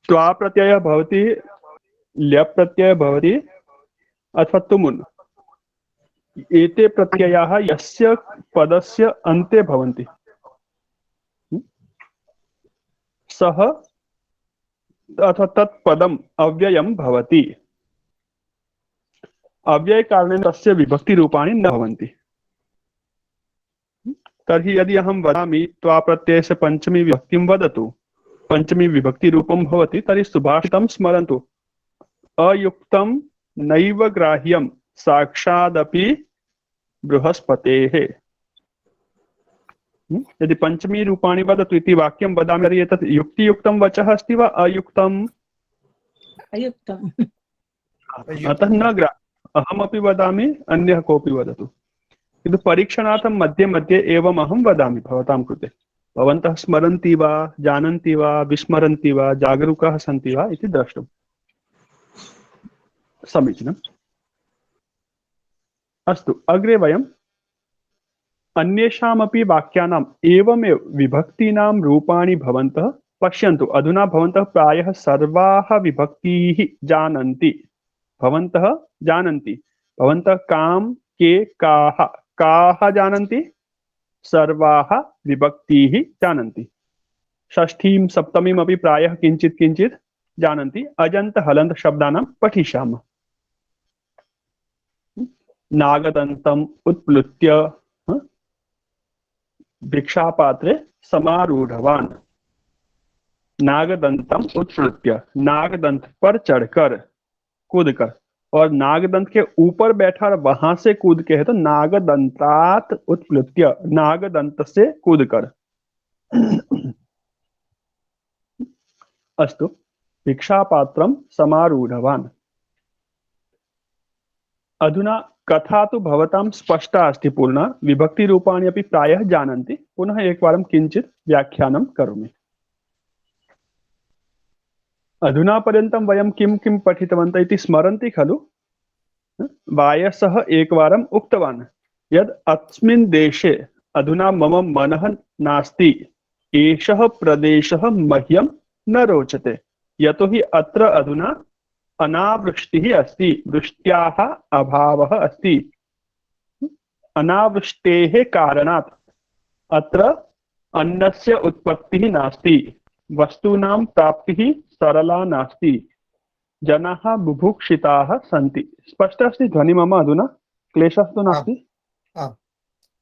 त्वा प्रत्ययः भवति, ल्यप् प्रत्ययः भवति अथवा तुमुन्। एते प्रत्ययाः यस्य पदस्य अन्ते भवन्ति, सः अथवा तत् पदम् अव्ययं भवति। अव्यय कारणेन तस्य विभक्ति रूपाणि न भवन्ति। तर्हि यदि अहं वदामि त्वा प्रत्ययस्य पंचमी विभक्तिं वदतु, पंचमी विभक्ति रूपं भवति तर्हि सुभाषितं स्मरन्तु। अयुक्तं नैव ग्राह्यं साक्षादपि बृहस्पतेः। यदि पंचमी रूपाणि वदतु इति वाक्यं वदामि तर्हि एतत् युक्तियुक्तं वचः अस्ति वा अयुक्तम्? अयुक्तम्। अतः न अहमपि वदामि, अन्यः कोऽपि वदतु, किन्तु परीक्षणार्थं मध्ये मध्ये एवम् अहं वदामि भवतां कृते। भवन्तः स्मरन्ति वा, जानन्ति वा, विस्मरन्ति वा, जागरूकाः सन्ति वा इति द्रष्टुं। समीचीनम्। अस्तु, अग्रे वयम् अन्येषामपि वाक्यानाम् एवमेव विभक्तीनां रूपाणि भवन्तः पश्यन्तु। अधुना भवन्तः प्रायः सर्वाः विभक्तीः जानन्ति। भवन्तः जानन्ति। भवन्तः कां, के, काः, काः जानन्ति? सर्वाः विभक्तीः जानन्ति। षष्ठीं सप्तमीम् अपि प्रायः किञ्चित् किञ्चित् जानन्ति। अजन्त हलन्त शब्दानां पठिष्यामः। नागदन्तम् उत्प्लुत्य भिक्षापात्रे समारूढ़वान। नागदंतम उत्प्लुत्य, नागदंत पर चढ़कर, कूदकर, और नागदंत के ऊपर बैठा और वहां से कूद के है तो नागदंतात उत्प्लुत्य, नागदंत से कूदकर। अस्तु, भिक्षापात्रम समारूढ़वान। अधुना कथा तो भवतां स्पष्टा अस्ति पूर्णा। विभक्ति रूपाणि अपि प्रायः जानन्ति। पुनः एकवारं किञ्चित् व्याख्यानं करोमि। अधुना पर्यन्तं वयं किं किं पठितवन्तः इति स्मरन्ति खलु? वायसः एकवारम् उक्तवान् यद् अस्मिन् देशे अधुना मम मनः नास्ति, एषः प्रदेशः मह्यं न रोचते, यतोहि अत्र अधुना अनावृष्टिः अस्ति, वृष्ट्याः अभावः अस्ति। अनावृष्टेः कारणात् अत्र अन्नस्य उत्पत्तिः नास्ति, वस्तूनां प्राप्तिः सरला नास्ति, जनाः बुभुक्षिताः सन्ति। स्पष्ट अस्ति ध्वनि मम अधुना? क्लेशः तु नास्ति?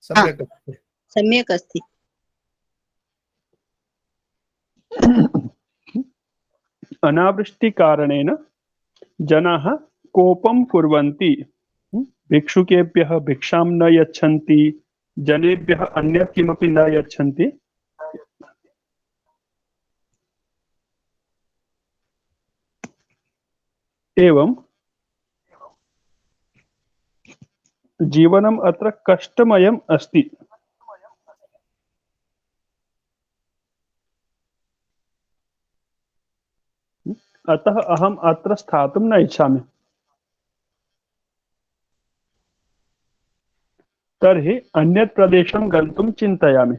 सम्यक् अस्ति। अनावृष्टि कारणेन जनाः कोपं कुर्वन्ति, भिक्षुकेभ्यः भिक्षां न यच्छन्ति, जनेभ्यः अन्यत् किमपि न यच्छन्ति। एवं जीवनम् अत्र कष्टमयम् अस्ति। अतः अहम् अत्र स्थातुं न इच्छामि। तर्हि अन्यत् प्रदेशं गन्तुं चिन्तयामि,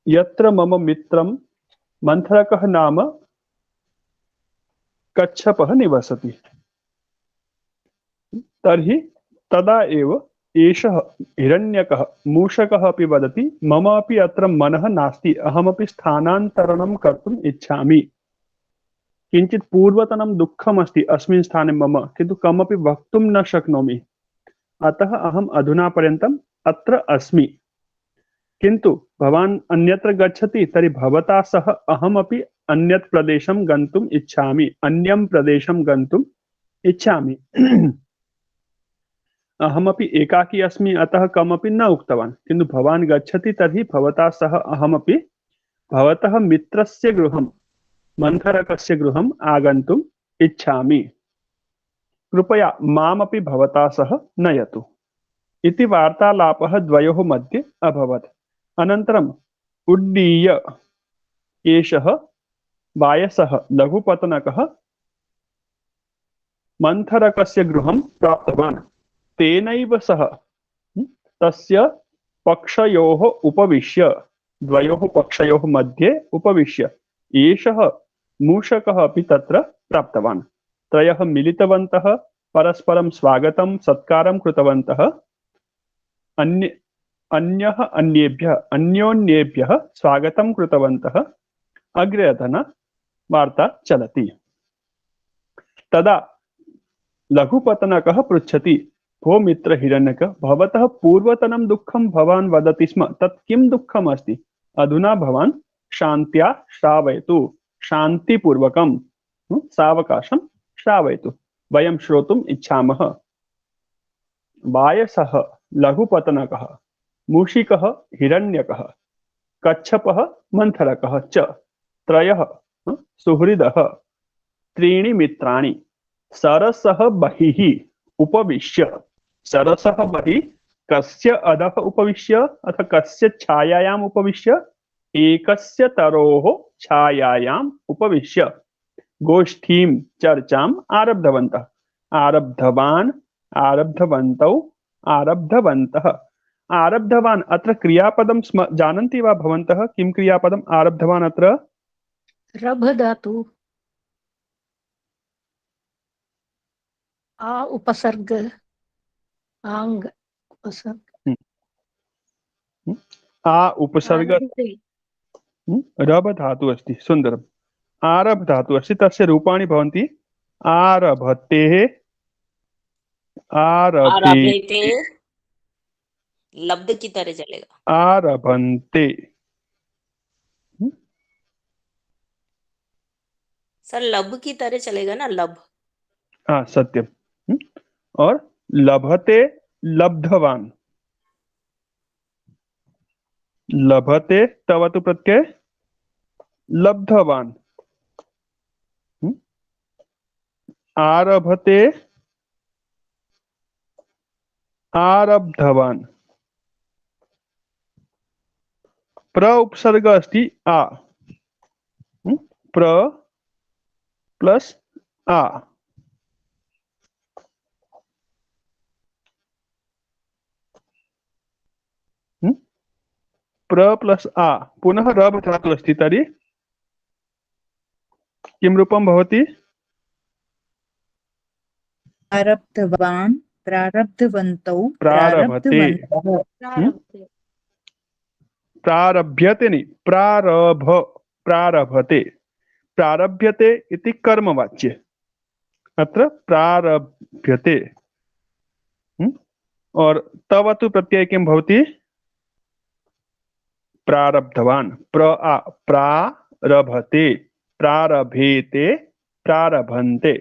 यत्र मम मित्रं मन्थरकः नाम कच्छपः निवसति। तर्हि तदा एव एषः हिरण्यकः मूषकः अपि वदति मम अपि अत्र मनः नास्ति, अहमपि स्थानान्तरणं कर्तुम् इच्छामि। किञ्चित् पूर्वतनं दुःखम् अस्ति अस्मिन् स्थाने मम, किन्तु कमपि वक्तुं न शक्नोमि। अतः अहम् अधुना पर्यन्तम् अत्र अस्मि। किन्तु भवान् अन्यत्र गच्छति तर्हि भवता सह अहमपि अन्यत् प्रदेशं गन्तुम् इच्छामि, अन्यं प्रदेशं गन्तुम् इच्छामि। अहमपि एकाकी अस्मि, अतः कमपि न उक्तवान्, किन्तु भवान् गच्छति तर्हि भवता सह अहमपि भवतः मित्रस्य गृहं, मन्थरकस्य गृहम् आगन्तुम् इच्छामि। कृपया मामपि भवता सह नयतु। इति वार्तालापः द्वयोः मध्ये अभवत्। अनन्तरम् उड्डीय एषः वायसः लघुपतनकः मन्थरकस्य गृहं प्राप्तवान्। तेनैव सह तस्य पक्षयोः उपविश्य, द्वयोः पक्षयोः मध्ये उपविश्य एषः मूषकः अपि तत्र प्राप्तवान्। त्रयः मिलितवन्तः, परस्परं स्वागतं सत्कारं कृतवन्तः। अन्योन्येभ्यः स्वागतं कृतवन्तः। अग्रे अधुना वार्ता चलति। तदा लघुपतनकः पृच्छति, भो मित्र हिरण्यक, भवतः पूर्वतनं दुःखं भवान् वदति स्म, तत् किं दुःखम् अस्ति? अधुना भवान् शान्त्या श्रावयतु शान्तिपूर्वकं सावकाशं श्रावयतु वयं श्रोतुम् इच्छामः। वायसः लघुपतनकः मूषिकः हिरण्यकः कच्छपः मन्थरकः च त्रयः सुहृदः त्रीणि मित्राणि सरसः बहिः उपविश्य सरसः बहिः कस्य अधः उपविश्य अथ कस्य छायायाम् उपविश्य एकस्य तरोः छायायाम् उपविश्य गोष्ठीं चर्चाम् आरब्धवन्तः आरब्धवान् आरब्धवन्तौ आरब्धवन्तः आरब्धवान् अत्र क्रियापदं जानन्ति वा भवन्तः? किं क्रियापदम् आरब्धवान् अत्र? रभ धातु आ उपसर्ग आंग उपसर्ग आ उपसर्ग रभ धातु अस्ति। सुन्दरम्। आरभ धातु अस्ति तस्य रूपाणि भवन्ति आरभते आरभेते लब्ध की तरह चलेगा आरभन्ते। सर लब की तरह चलेगा ना लब। हाँ सत्यम। और लभते लब्धवान लभते तवतु प्रत्यय लब्धवान आरभते आरब्धवान प्र उपसर्ग अस्ति आ प्र प्लस आ प्र प्लस आ पुनः रभ धातु अस्ति तर्हि किं रूपं भवति? आरब्धवान् प्रारब्धवन्तौ प्रारभते प्रारभ्यते नहीं प्रारभ प्रारभते प्रारभ्यते इति कर्मवाच्य अत्र प्रारभ्यते और तवतु प्रत्यय किं भवति? प्रारब्धवान् प्रारभते प्रारभेते प्रारभन्ते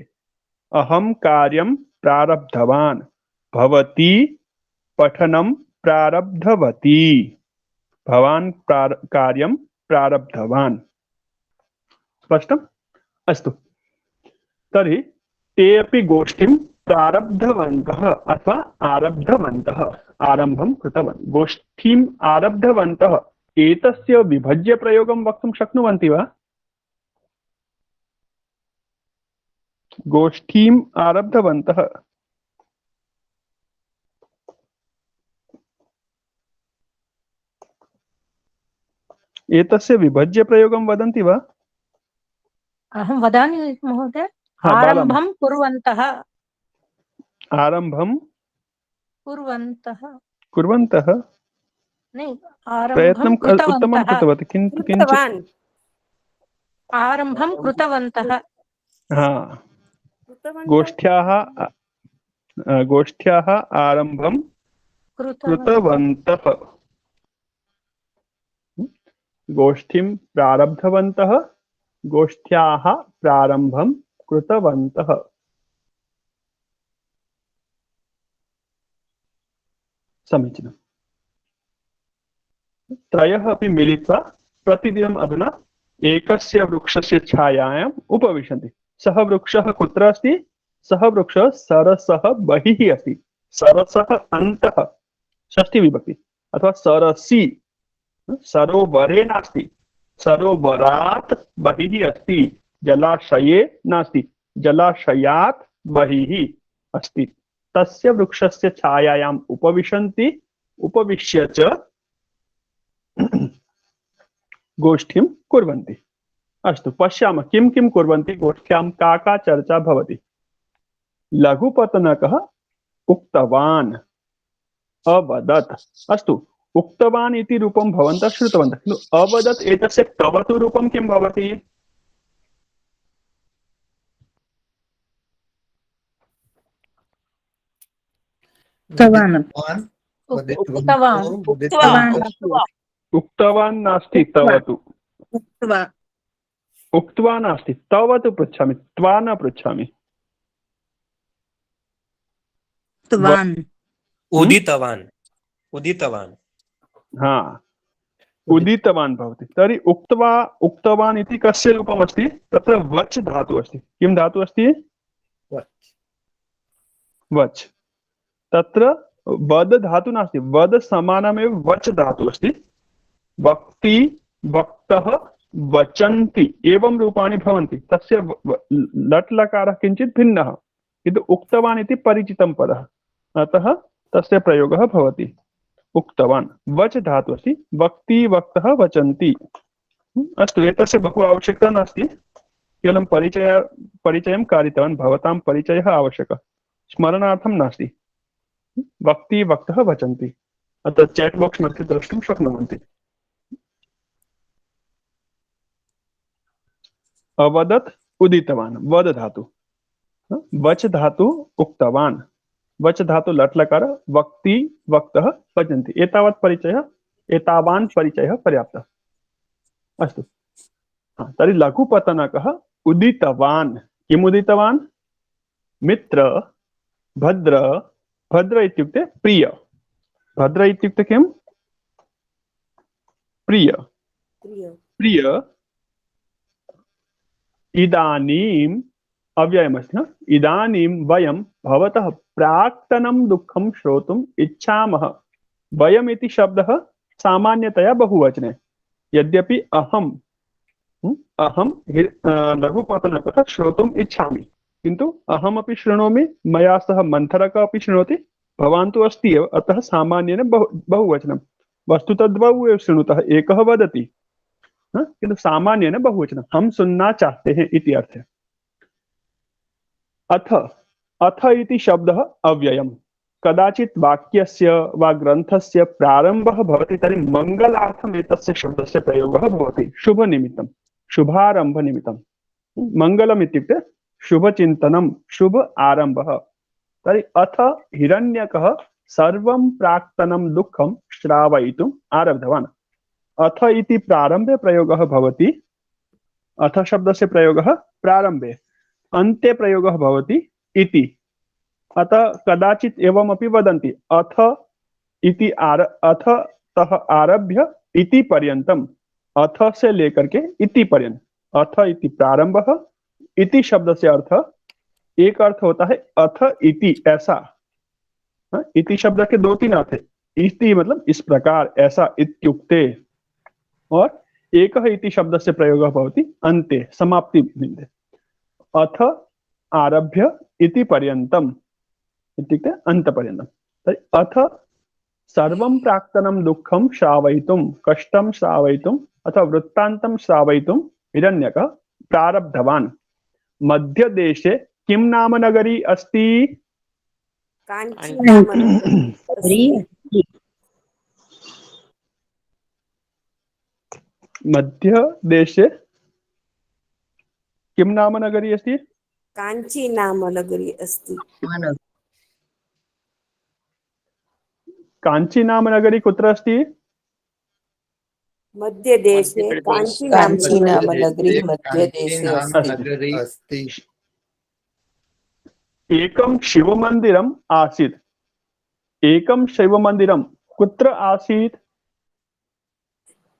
अहं कार्यं प्रारब्धवान् भवती पठनं प्रारब्धवती भवान् कार्यं प्रारब्धवान्। स्पष्टम्? अस्तु तर्हि ते अपि गोष्ठीं प्रारब्धवन्तः अथवा आरब्धवन्तः आरम्भं कृतवन्तः गोष्ठीम् आरब्धवन्तः एतस्य विभज्य प्रयोगं वक्तुं शक्नुवन्ति वा? गोष्ठीम् आरब्धवन्तः एतस्य विभज्य प्रयोगं वदन्ति वा? अहं वदामि महोदय। हाँ, आरम्भं कुर्वन्तः आरम्भं कुर्वन्तः कुर्वन्तः नहीं प्रयत्नं आरम्भं उत्तमं कृतवती किन्तु किञ्चित् आरम्भं कृतवन्तः हाँ गोष्ठ्याः आरम्भं कृतवन्तः गोष्ठीं प्रारब्धवन्तः गोष्ठ्याः प्रारम्भं कृतवन्तः। समीचीनम्। त्रयः अपि मिलित्वा प्रतिदिनम् अधुना एकस्य वृक्षस्य छायायाम् उपविशन्ति। सः वृक्षः कुत्र अस्ति? सः वृक्षः सरसः बहिः अस्ति। सरसः अन्तः षष्ठी विभक्ति अथवा सरसि सरोवरे नास्ति सरोवरात् बहिः अस्ति जलाशये नास्ति जलाशयात् बहिः अस्ति। तस्य वृक्षस्य छायायाम् उपविशन्ति उपविश्य च गोष्ठीं कुर्वन्ति। अस्तु पश्यामः किं किं कुर्वन्ति गोष्ठ्यां का का चर्चा भवति। लघुपतनकः उक्तवान् अवदत्। अस्तु उक्तवान् इति रूपं भवन्तः श्रुतवन्तः किन्तु अवदत् एतस्य तवतु रूपं किं भवति? उक्तवान् नास्ति तवतु उक्त्वा उक्त्वा नास्ति, तव तु पृच्छामि, त्वा न पृच्छामि। उक्तवान् उदितवान् उदितवान् हा, उदितवान् भवति। तर्हि उक्त्वा उक्तवान् इति कस्य रूपमस्ति? तत्र वच् धातु अस्ति। किं धातु अस्ति? वच्। तत्र वद धातु नास्ति, वद समानमेव वच् धातु अस्ति। वक्ति, वक्तः, वचन्ति एवं रूपाणि भवन्ति। तस्य लट् लकारः किञ्चित् भिन्नः, किन्तु उक्तवान् इति परिचितं पदः, अतः तस्य प्रयोगः भवति। उक्तवान् वच् धातु अस्ति, वक्ति, वक्तः, वचन्ति। अस्तु, एतस्य बहु आवश्यकता नास्ति, केवलं परिचयं कारितवान्। भवतां परिचयः आवश्यकः, स्मरणार्थं नास्ति। वक्ति, वक्तः, वचन्ति। अत्र चैट् बाक्स् मध्ये द्रष्टुं शक्नुवन्ति। अवदत्, उदितवान्, वद धातु, वच् धातु, उक्तवान्, वच् धातु लट् लकार, वक्ति, वक्तः, वचन्ति। एतावत् परिचयः, एतावान् परिचयः पर्याप्तः। अस्तु, तर्हि लघुपतनकः उदितवान्। किम् उदितवान्? मित्र, भद्र। भद्र इत्युक्ते प्रिय। भद्र इत्युक्ते किम्? प्रिय। प्रिय। इदानीम् अव्ययमस्ति। इदानीं वयं भवतः प्राक्तनं दुःखं श्रोतुम् इच्छामः। वयम् इति शब्दः सामान्यतया बहुवचने, यद्यपि अहं लघुपतनकः श्रोतुम् इच्छामि, किन्तु अहमपि शृणोमि, मया सह मन्थरकः अपि शृणोति, भवान् तु अस्ति एव, अतः सामान्येन बहुवचनं। वस्तुतः द्वौ एव शृणुतः, एकः वदति, किन्तु सामान्येन बहुवचनं। हम सुनना चाहते हैं इति अर्थे। अथ, अथ इति शब्दः अव्ययम्। कदाचित् वाक्यस्य वा ग्रन्थस्य प्रारम्भः भवति, तर्हि मङ्गलार्थम् एतस्य शब्दस्य प्रयोगः भवति, शुभनिमित्तं, शुभारम्भनिमित्तं। मङ्गलम् इत्युक्ते शुभचिन्तनं, शुभ आरम्भः। तर्हि अथ हिरण्यकः सर्वं प्राक्तनं दुःखं श्रावयितुम् आरब्धवान्। अथ इति प्रारम्भे प्रयोगः भवति। अथ शब्दस्य प्रयोगः प्रारम्भे, अन्ते प्रयोगः भवति इति। अतः कदाचित् एवमपि वदन्ति, अथ इति अथ तः आरभ्य इति पर्यन्तम्, अथ से लेकर के इति पर्यंत। अथ इति प्रारंभः, इति शब्द से अर्थ, एक अर्थ होता है अथ इति, ऐसा। इति शब्द के दो तीन अर्थ है। इति मतलब इस प्रकार, ऐसा, इत्युक्ते। और एक इति शब्द से प्रयोग भवति अन्ते, समाप्ति बिंदे। अथ आरभ्य इति पर्यन्तम् इत्युक्ते अन्तपर्यन्तम्। तर्हि अथ सर्वं प्राक्तनं दुःखं श्रावयितुं, कष्टं श्रावयितुम् अथवा वृत्तान्तं श्रावयितुं हिरण्यकः प्रारब्धवान्। मध्यदेशे किं नाम नगरी अस्ति? काञ्ची नाम मध्यदेशे किं नाम नगरी अस्ति? काञ्ची नाम नगरी अस्ति। काञ्ची नाम नगरी कुत्र अस्ति? मध्यदेशे काञ्ची नाम नगरी मध्यदेशे अस्ति। एकं शिवमन्दिरम् आसीत्। एकं शिवमन्दिरं कुत्र आसीत्?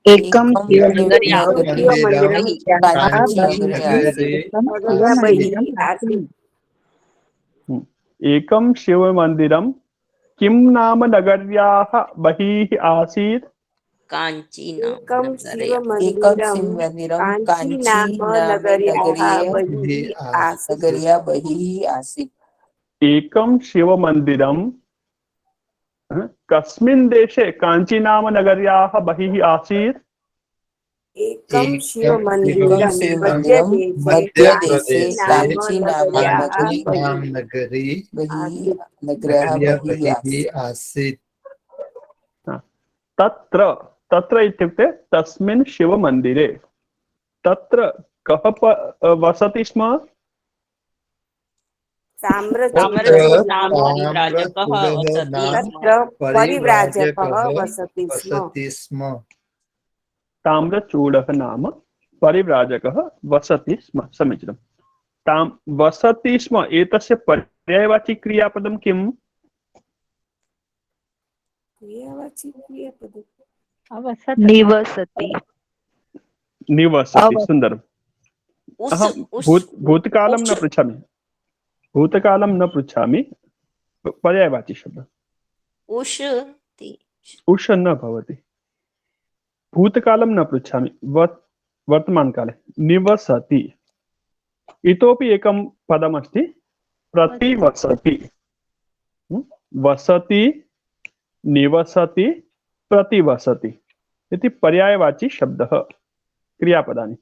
एकं एकं शिवमन्दिरं किं नाम नगर्याः बहिः आसीत्? कांची एकं शिवमन्दिरं काञ्ची नाम नगर्याः बहिः आसीत्। एकं शिवमन्दिरं कस्मिन् देशे काञ्ची नाम नगर्याः बहिः आसीत्? एकं शिवमन्दिरं मध्यदेशे काञ्ची नाम नगरी बहिः आसीत्। तत्र, तत्र इत्युक्ते तस्मिन् शिवमन्दिरे। तत्र कः वसति स्म? परिव्राजकः वसति स्म। ताम्रचूडः नाम परिव्राजकः वसति स्म। समीचीनं। तां वसति स्म एतस्य पर्यायवाची क्रियापदं किम्? निवसति। निवसति। सुन्दरम्। उस अहं उस भूतकालं उस न पृच्छामि। भूतकालं न पृच्छामि। पर्यायवाची शब्दः। उषति। उष न भवति। भूतकालं न पृच्छामि। वर्तमानकाले निवसति। इतोपि एकं पदमस्ति प्रतिवसति। वसति, निवसति, प्रतिवसति इति पर्यायवाची शब्दः, क्रियापदानि।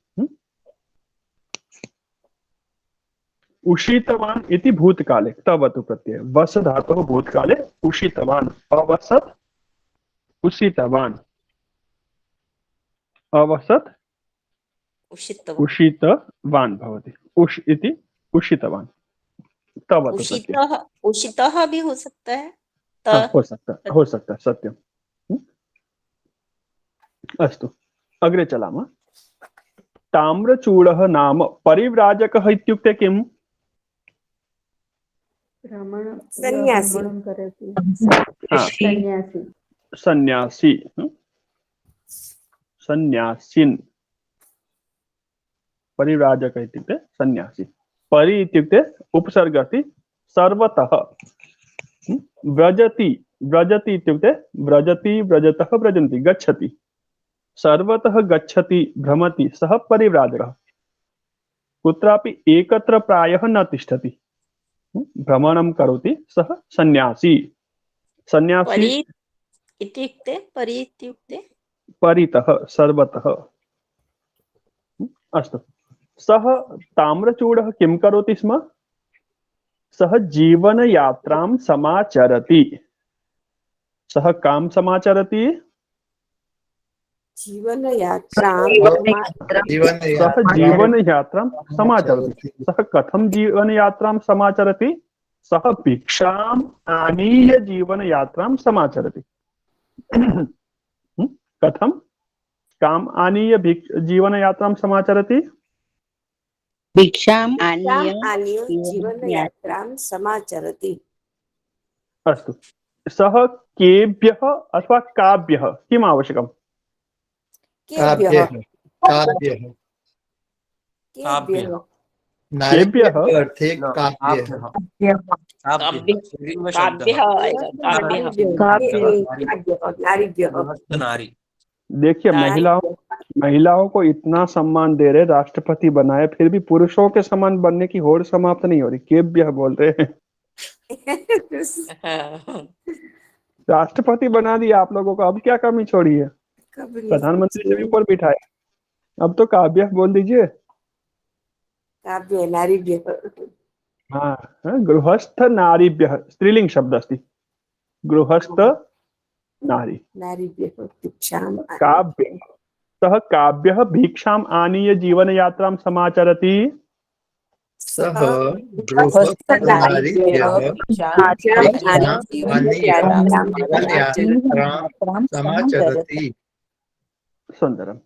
उषितवान् इति भूतकाले तवतु प्रत्यय। वस धातुः भूतकाले उषितवान्, अवसत् उषितवान्, अवसत् उषितवान् भवति। उष इति उषितवान्, तवतु प्रत्यय। उषितः उषितः भी हो सकता है। हो सकता है, सत्यम्। अस्तु, अग्रे चलामः। ताम्रचूडः नाम परिव्राजकः इत्युक्ते किम्? सन्यासी, सन्यासिन्। परिव्राजक इत्युक्ते सन्यासी। परि इत्युक्ते उपसर्ग अस्ति सर्वतः। व्रजति, व्रजति इत्युक्ते व्रजति, व्रजतः, व्रजन्ति, गच्छति। सर्वतः गच्छति, भ्रमति, सः परिव्राजकः। कुत्रापि एकत्र प्रायः न तिष्ठति, भ्रमणं करोति, सः सन्यासी। सन्यासी इत्युक्ते परितः, सर्वतः। अस्तु, सः ताम्रचूडः किं करोति स्म? सः जीवनयात्रां समाचरति। सः कां समाचरति? जीवनयात्रां सः जीवनयात्रां समाचरति। सः कथं जीवनयात्रां समाचरति? सः भिक्षाम् आनीय जीवनयात्रां समाचरति। कथं? काम् आनीय जीवनयात्रां समाचरति? भिक्षाम् आनीय जीवनयात्रां समाचरति। अस्तु, सः केभ्यः अथवा काभ्यः किम् आवश्यकम्? काव्यः केभ्यः अर्थे काव्यः। नारी। देखिए, महिलाओं को इतना सम्मान दे रहे, राष्ट्रपति बनाए, फिर भी पुरुषों के समान बनने की होड़ समाप्त नहीं हो रही। केभ्यः बोल रहे हैं। राष्ट्रपति बना दिया आप लोगों को, अब क्या कमी छोड़ी है? प्रधानमंत्री से भी ऊपर बिठाया, अब तो काव्य बोल दीजिए। काव्य नारीभ्यः। हाँ, गृहस्थ नारीभ्यः स्त्रीलिंग शब्द अस्ति। गृहस्थ नारी नारीभ्यः भिक्षाम् काव्य। सः काव्यः भिक्षाम् आनीय जीवनयात्रां समाचरति। सः गृहस्थ नारीभ्यः भिक्षाम् आनीय जीवनयात्रां समाचरति। सुंदरम।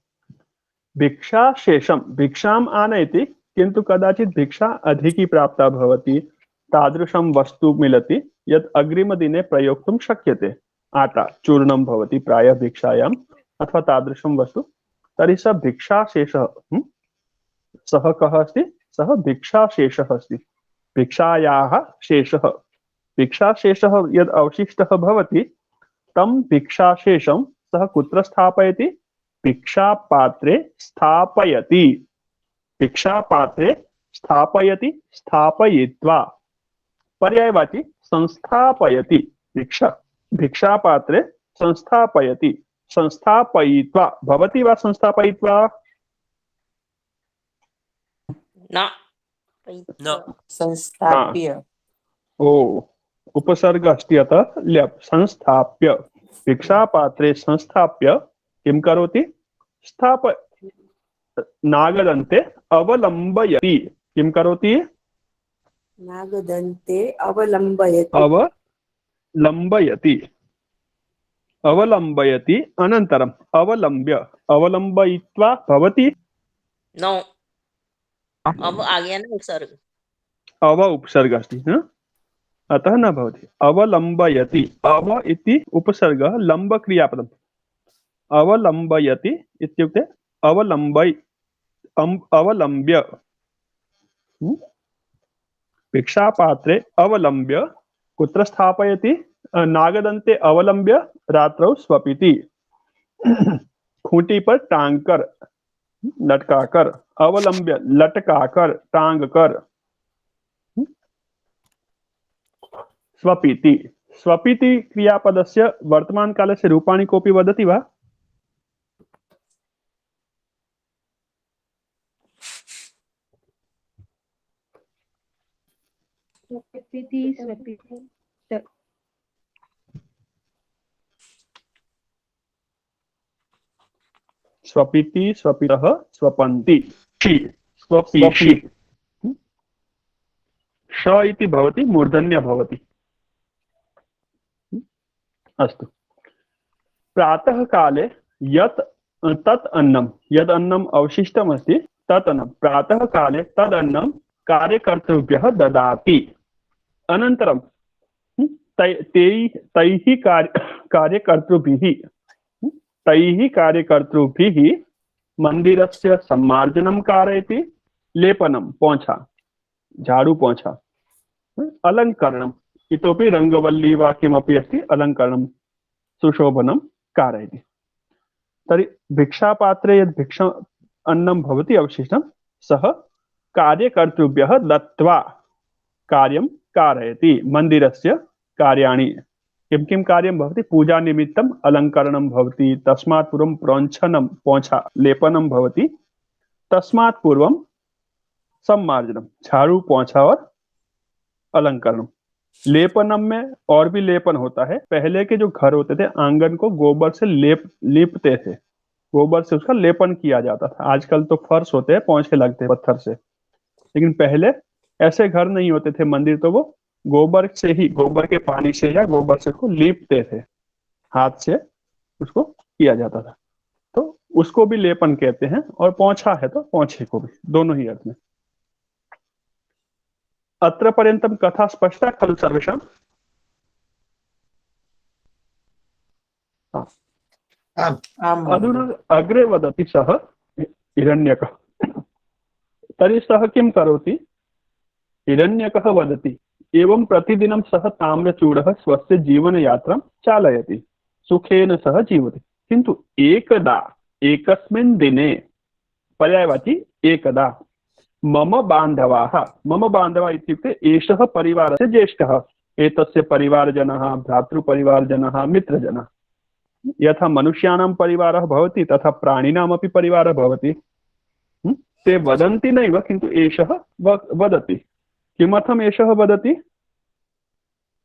भिक्षा शेषम, भिक्षाम आनयति, किंतु कदाचित् भिक्षा अधिकी प्राप्ता भवति, तादृशं वस्तु मिलति यत् अग्रिमदिने प्रयोक्तुं शक्यते। आटा चूर्णं भवति प्रायः भिक्षायाम्, अथवा तादृशं वस्तु, तर्हि सः भिक्षाशेषः। सः कः अस्ति? सः भिक्षाशेषः अस्ति। भिक्षायाः शेषः, भिक्षाशेषः यद् अवशिष्टः भवति, तं भिक्षाशेषं सः कुत्र स्थापयति? भिक्षापात्रे स्थापयति। भिक्षापात्रे स्थापयति, स्थापयित्वा। पर्यायवाची संस्थापयति। भिक्षापात्रे संस्थापयति, संस्थापयित्वा। भवति वा संस्थापयित्वा? न संस्थाप्य। ओ, उपसर्ग अस्ति, अतः ल्यप्। संस्थाप्य, भिक्षापात्रे संस्थाप्य किं करोति? नागदन्ते अवलम्बयति। किं करोति? नागदन्ते अवलम्बयति। अवलम्बयति, अवलम्बयति। अनन्तरम् अवलम्ब्य, अवलम्बयित्वा भवति नो अब आ गया ना उपसर्ग। अव उपसर्ग अस्ति न? अतः न भवति। अवलम्बयति, अव इति उपसर्गः लम्ब क्रियापदम्। अवलम्बयति इत्युक्ते अवलम्ब्य भिक्षापात्रे अवलम्ब्य कुत्र स्थापयति? नागदन्ते अवलम्ब्य रात्रौ स्वपिति। खूंटी पर टांग कर, लटकाकर, अवलंब्य लटकाकर, टांग कर। स्वपिति, स्वपिति क्रियापदस्य वर्तमान कालस्य रूपाणि कोऽपि वदति वा? स्वपिति, स्वपितः, स्वपन्ति, स्वपीषि। श इति भवति मूर्धन्य भवति। अस्तु। प्रातः काले यत् तत् अन्नं, यद् अन्नम् अवशिष्टम् अस्ति तत् अन्नं प्रातः काले तद् अन्नं कार्यकर्तृभ्यः ददाति। अनन्तरं तैः कार्यकर्तृभिः मन्दिरस्य सम्मार्जनं कारयति। लेपनं पोंछा, झाडू पोंछा। अलङ्करणम् इतोपि रङ्गवल्ली वा किमपि अस्ति, अलङ्करणं सुशोभनं कारयति। तर्हि भिक्षापात्रे यद् भिक्षा अन्नं भवति अवशिष्टं, सः कार्यकर्तृभ्यः दत्त्वा कार्यं कारयति। मन्दिरस्य कार्याणि किं किं कार्यं भवति? पूजा निमित्तम् अलङ्करणं भवति, तस्मात् पूर्वं प्रोञ्छनं, पोंछा, लेपनं भवति, तस्मात् पूर्वं सम्मार्जनम, झाड़ू पोंछा और अलंकरण। लेपनम में और भी लेपन होता है। पहले के जो घर होते थे आंगन को गोबर से लीपते थे, गोबर से उसका लेपन किया जाता था। आजकल तो फर्श होते हैं, पोंछे लगते हैं पत्थर से, लेकिन पहले ऐसे घर नहीं होते थे मंदिर, तो वो गोबर से ही, गोबर के पानी से या गोबर से उसको लीपते थे, हाथ से उसको किया जाता था। तो उसको भी लेपन कहते हैं, और पोंछा है तो पोंछे को भी, दोनों ही अर्थ में। अत्र पर्यन्तं कथा स्पष्टा खलु सर्वेषाम्? अधुना अग्रे वदति सः हिरण्यकः। तर्हि सः किं करोति? हिरण्यकः वदति, एवं प्रतिदिनं सः ताम्रचूडः स्वस्य जीवनयात्रां चालयति, सुखेन सह जीवति। किन्तु एकदा, एकस्मिन् दिने, पर्यायवाची एकदा, मम बान्धवाः, मम बान्धवा इत्युक्ते एषः परिवारस्य ज्येष्ठः, एतस्य परिवारजनः, भ्रातृपरिवारजनः, मित्रजनः। यथा मनुष्याणां परिवारः भवति तथा प्राणिनामपि परिवारः भवति। ते वदन्ति नैव, किन्तु एषः वदति। किमर्थम् एषः वदति?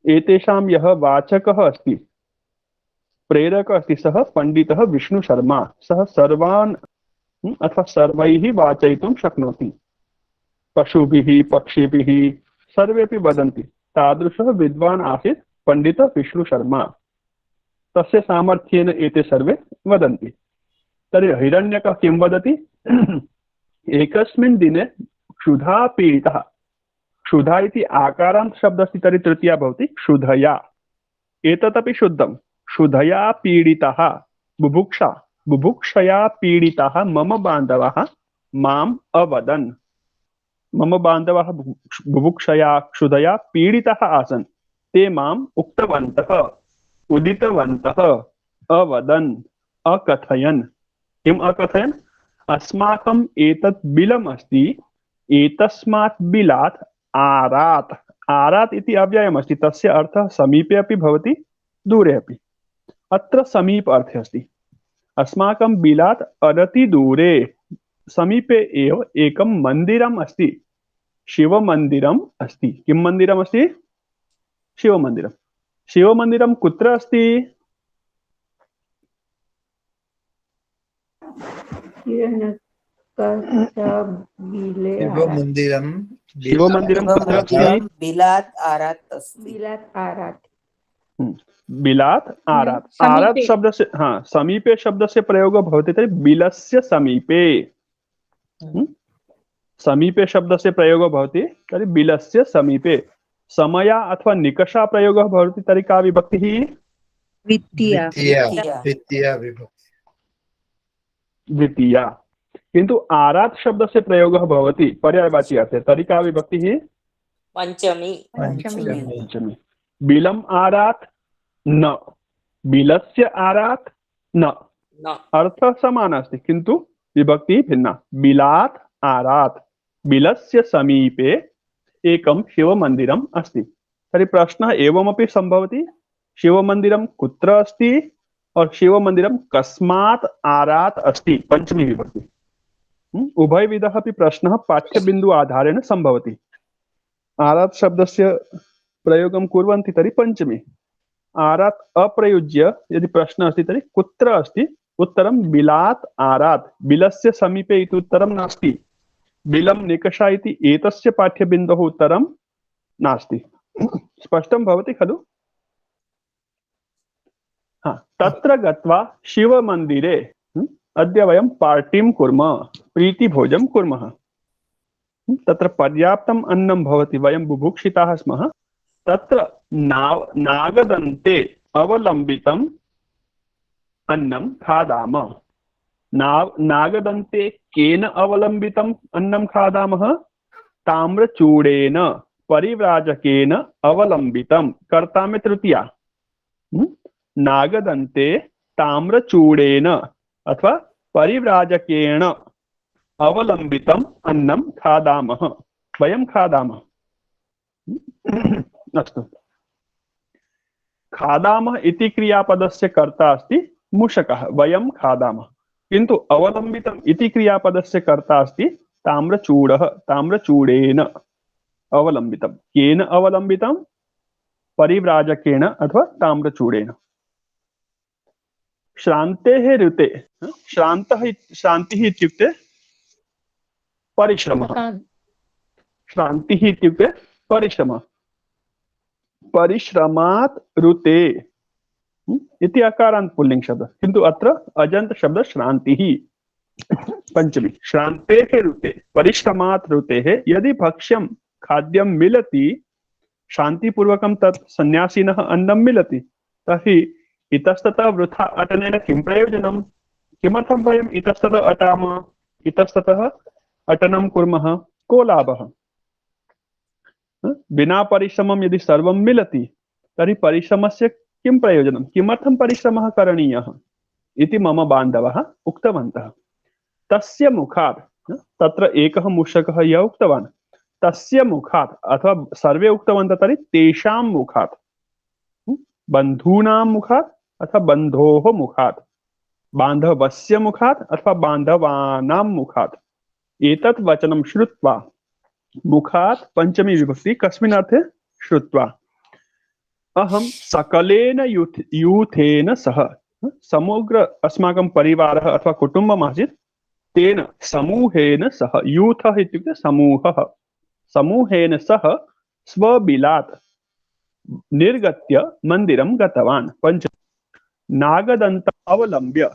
एतेषां यः वाचकः अस्ति, प्रेरकः अस्ति, सः पण्डितः विष्णुशर्मा। सः सर्वान् अथवा सर्वैः वाचयितुं शक्नोति। पशुभिः, पक्षिभिः सर्वेपि वदन्ति। तादृशः विद्वान् आसीत् पण्डितः विष्णुशर्मा। तस्य सामर्थ्येन एते सर्वे वदन्ति। तर्हि हिरण्यकः किं वदति? एकस्मिन् दिने क्षुधा पीडितः, क्षुधा इति आकारान्त शब्दः अस्ति, तर्हि तृतीया भवति क्षुधया। एतदपि शुद्धं, क्षुधया पीडितः, बुभुक्षया पीडितः मम बान्धवाः माम् अवदन्। मम बान्धवाः बुभुक्षया, क्षुधया पीडिताः आसन्, ते माम् उक्तवन्तः, उदितवन्तः, अवदन्, अकथयन्। किम् अकथयन्? अस्माकम् एतत् बिलम् अस्ति, एतस्मात् बिलात् आरात्। आरात् इति अव्ययम् अस्ति, तस्य अर्थः समीपे अपि भवति, दूरे अपि। अत्र समीप अर्थे अस्ति। अस्माकं बिलात् अनति दूरे, समीपे एव एकं मन्दिरम् अस्ति, शिवमन्दिरम् अस्ति। किं मन्दिरम् अस्ति? शिवमन्दिरम्। शिवमन्दिरं कुत्र अस्ति? शिवमन्दिरं कुत्र अस्ति? बिलात् आरात् अस्ति। बिलात् आरात्। आरात् शब्दस्य, हाँ, समीपे शब्दस्य प्रयोगः भवति, तर्हि बिलस्य समीपे। समीपे शब्दस्य प्रयोगो भवति तर्हि बिलस्य समीपे, समया अथवा निकषा प्रयोगः भवति तर्हि का विभक्तिः? द्वितीया द्वितीया विभक्ति। द्वितीया। किन्तु आरात् शब्दस्य प्रयोगः भवति पर्यायवाची अर्थे तर्हि का विभक्तिः? पंचमी। पंचमी। बिलम् आरात् न, बिलस्य आरात् न, अर्थः समानः अस्ति किन्तु विभक्तिः भिन्ना। बिलात् आरात्, बिलस्य समीपे एकं शिवमन्दिरम् अस्ति। तर्हि प्रश्नः एवमपि सम्भवति, शिवमन्दिरं कुत्र अस्ति और शिवमन्दिरं कस्मात् आरात् अस्ति, पंचमी विभक्ति। उभयविधः अपि प्रश्नः पाठ्यबिन्दु आधारेण सम्भवति। आरात् शब्दस्य प्रयोगं कुर्वन्ति तर्हि पंचमी, आरात् अप्रयुज्य यदि प्रश्नः अस्ति तर्हि कुत्र अस्ति, उत्तरं बिलात् आरात्, बिलस्य समीपे इति उत्तरं नास्ति। बिलं निकषा इति एतस्य पाठ्यबिन्दोः उत्तरं नास्ति। स्पष्टं भवति खलु? तत्र गत्वा शिवमन्दिरे अद्य वयं पार्टीं कुर्मः, प्रीतिभोजं कुर्मः। तत्र पर्याप्तम् अन्नं भवति, वयं बुभुक्षिताः स्मः। तत्र नागदन्ते अवलम्बितम् अन्नं खादामः। नागदन्ते केन अवलम्बितम् अन्नं खादामः? ताम्रचूडेन, परिव्राजकेन अवलम्बितं। कर्ता में तृतीया। नागदन्ते ताम्रचूडेन अथवा परिव्राजकेन अवलम्बितम् अन्नं खादामः, वयं खादामः। अस्तु, खादामः इति क्रियापदस्य कर्ता अस्ति मूषकः, वयं खादामः। किन्तु अवलम्बितम् इति क्रियापदस्य कर्ता अस्ति ताम्रचूडः, ताम्रचूडेन अवलम्बितं। केन अवलम्बितं? परिव्राजकेन अथवा ताम्रचूडेन। श्रान्तेः ऋते, श्रान्तिः इत्युक्ते परिश्रमः। श्रान्तिः इत्युक्ते परिश्रमः। परिश्रमात् ऋते इति अकारान्त पुल्लिंग शब्द, किन्तु अत्र अजन्त शब्द श्रान्तिः। पंचमी, श्रान्तेः ऋते, परिश्रमात् ऋतेः यदि भक्ष्यं खाद्यं मिलति, शान्तिपूर्वकं तत् सन्यासिनः अन्नं मिलति, तर्हि इतस्ततः वृथा अटनेन किं प्रयोजनं? किमर्थं वयम् इतस्ततः अटामः, इतस्ततः अटनं कुर्मः? को लाभः? बिना परिश्रमं यदि सर्वं मिलति तर्हि परिश्रमस्य किं प्रयोजनं? किमर्थं परिश्रमः करणीयः इति मम बान्धवः उक्तवन्तः। तस्य मुखात्, तत्र एकः मूषकः यः उक्तवान्, तस्य मुखात् अथवा सर्वे उक्तवन्तः तर्हि तेषां मुखात्, बन्धूनां मुखात् अथवा बन्धोः मुखात्, बान्धवस्य मुखात् अथवा बान्धवानां मुखात्। एतत् वचनं श्रुत्वा, मुखात् पंचमी विभक्ति, कस्मिन् अर्थे? श्रुत्वा। अहं सकलेन यूथेन सह, समग्र अस्माकं परिवारः अथवा कुटुम्बम् आसीत्, तेन समूहेन सह, यूथः इत्युक्ते समूहः, समूहेन सह स्वबिलात् निर्गत्य मन्दिरं गतवान्। पंच, नागदन्तम् अवलम्ब्य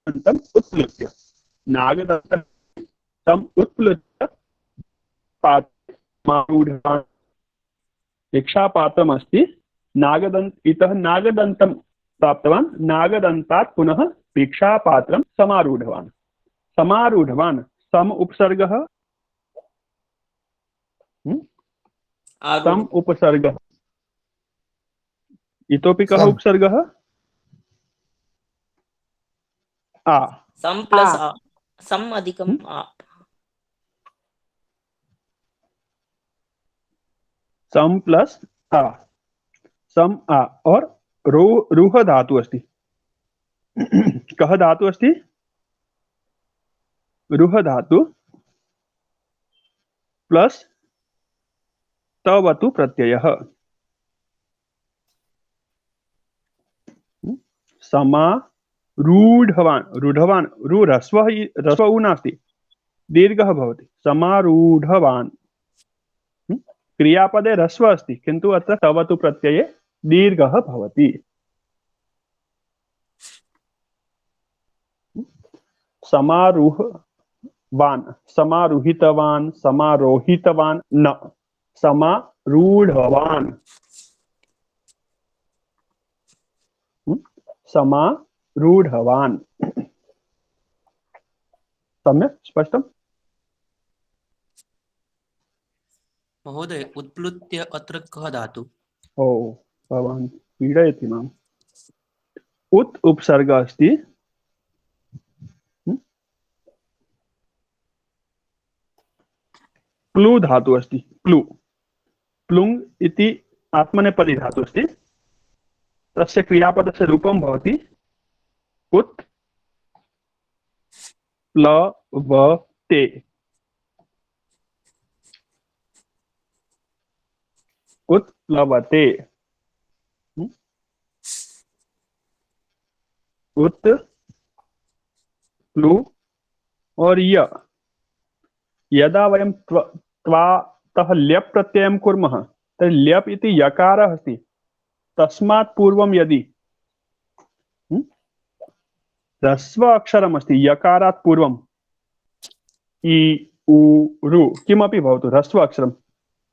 दन्तम् उत्प्लुत्य, नागदन्तम् उत्प्लुत्य पात्रमारूढवान्। भिक्षापात्रम् अस्ति, इतः नागदन्तं प्राप्तवान्, नागदन्तात् पुनः भिक्षापात्रं समारूढवान्। समारूढवान्, सम उपसर्गः, सम उपसर्गः, इतोपि कः उपसर्गः? आ। सम प्लस आ, सम अधिकम आ। सम प्लस आ, सम आ, और रूह धातु अस्ति। कः धातु अस्ति? रूह धातु प्लस तवतु प्रत्ययः। समारूढवान्, रूढवान्, ह्रस्व उ नास्ति, दीर्घः भवति। समारूढवान्, क्रियापदे ह्रस्व अस्ति किन्तु अत्र तवतु प्रत्यये दीर्घः भवति। समारूहवान, समारूहितवान, समारोहितवान न, समारूढ़वान। समारूढ़वान। सम्यक् स्पष्टम्? महोदय उत्प्लुत्य अत्र कः धातु? ओ भवान् पीडयति माम्। उत् उपसर्ग अस्ति, प्लु धातु अस्ति, प्लु, प्लुङ् इति आत्मनेपदी धातु अस्ति। तस्य क्रियापदस्य रूपं भवति उत् प्लवते। उत्प्लवते। उत् प्लु और य। यदा वयं त्वातः ल्यप् प्रत्ययं कुर्मः तर्हि ल्यप् इति यकारः अस्ति, तस्मात् पूर्वं यदि ह्रस्व अक्षरम् अस्ति यकारात् पूर्वं इ उ रु किमपि भवतु ह्रस्व अक्षरं,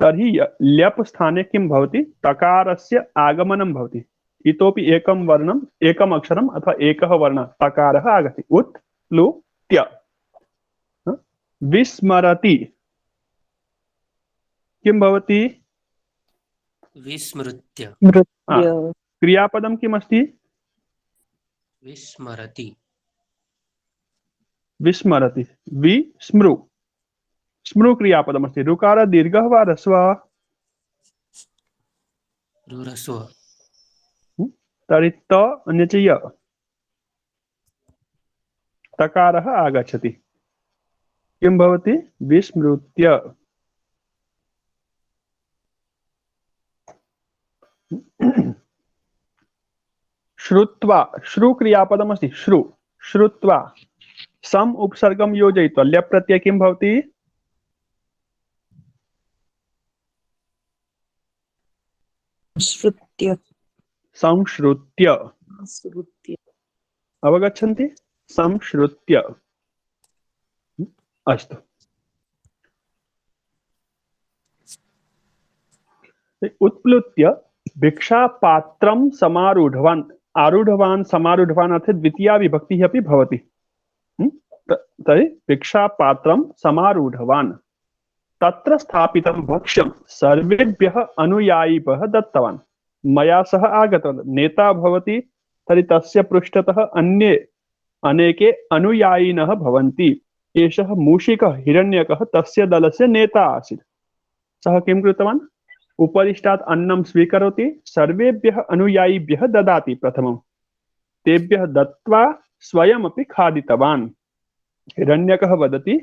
तर्हि ल्यप् स्थाने किं भवति? तकारस्य आगमनं भवति। इतोपि एकं वर्णम्, एकम् अक्षरम् अथवा एकः वर्णः तकारः आगच्छति। उत् प्लु त्य। विस्मरति किं भवति? विस्मृत्य। क्रियापदं किमस्ति? विस्मरति। विस्मरति। विस्मृ, स्मृ क्रियापदमस्ति। ऋकार दीर्घः वा ह्रस्वः? ह्रस्वः। तर्हि त अन्यच्च य, तकारः आगच्छति। किं भवति? विस्मृत्य। श्रुत्वा, श्रु क्रियापदमस्ति। श्रु, श्रुत्वा सम उपसर्गं योजयित्वा ल्यप् प्रत्यय किं भवति? श्रुत्य। संश्रुत्य। अवगच्छन्ति? संश्रुत्य। अस्तु। उत्प्लुत्य भिक्षापात्रं समारूढवान्। आरूढवान् समारूढवान् अर्थात् द्वितीया विभक्तिः अपि भवति। तर्हि भिक्षापात्रं समारूढवान्। तत्र स्थापितं भक्ष्यं सर्वेभ्यः अनुयायिभ्यः दत्तवान्। मया सह आगतवान्, नेता भवति, तर्हि तस्य पृष्ठतः अन्ये अनेके अनुयायिनः भवन्ति। एषः मूषिकः हिरण्यकः तस्य दलस्य नेता आसीत्। सः किं कृतवान्? उपरिष्टात् अन्नं स्वीकरोति, सर्वेभ्यः अनुयायिभ्यः ददाति। प्रथमं तेभ्यः दत्त्वा स्वयमपि खादितवान्। हिरण्यकः वदति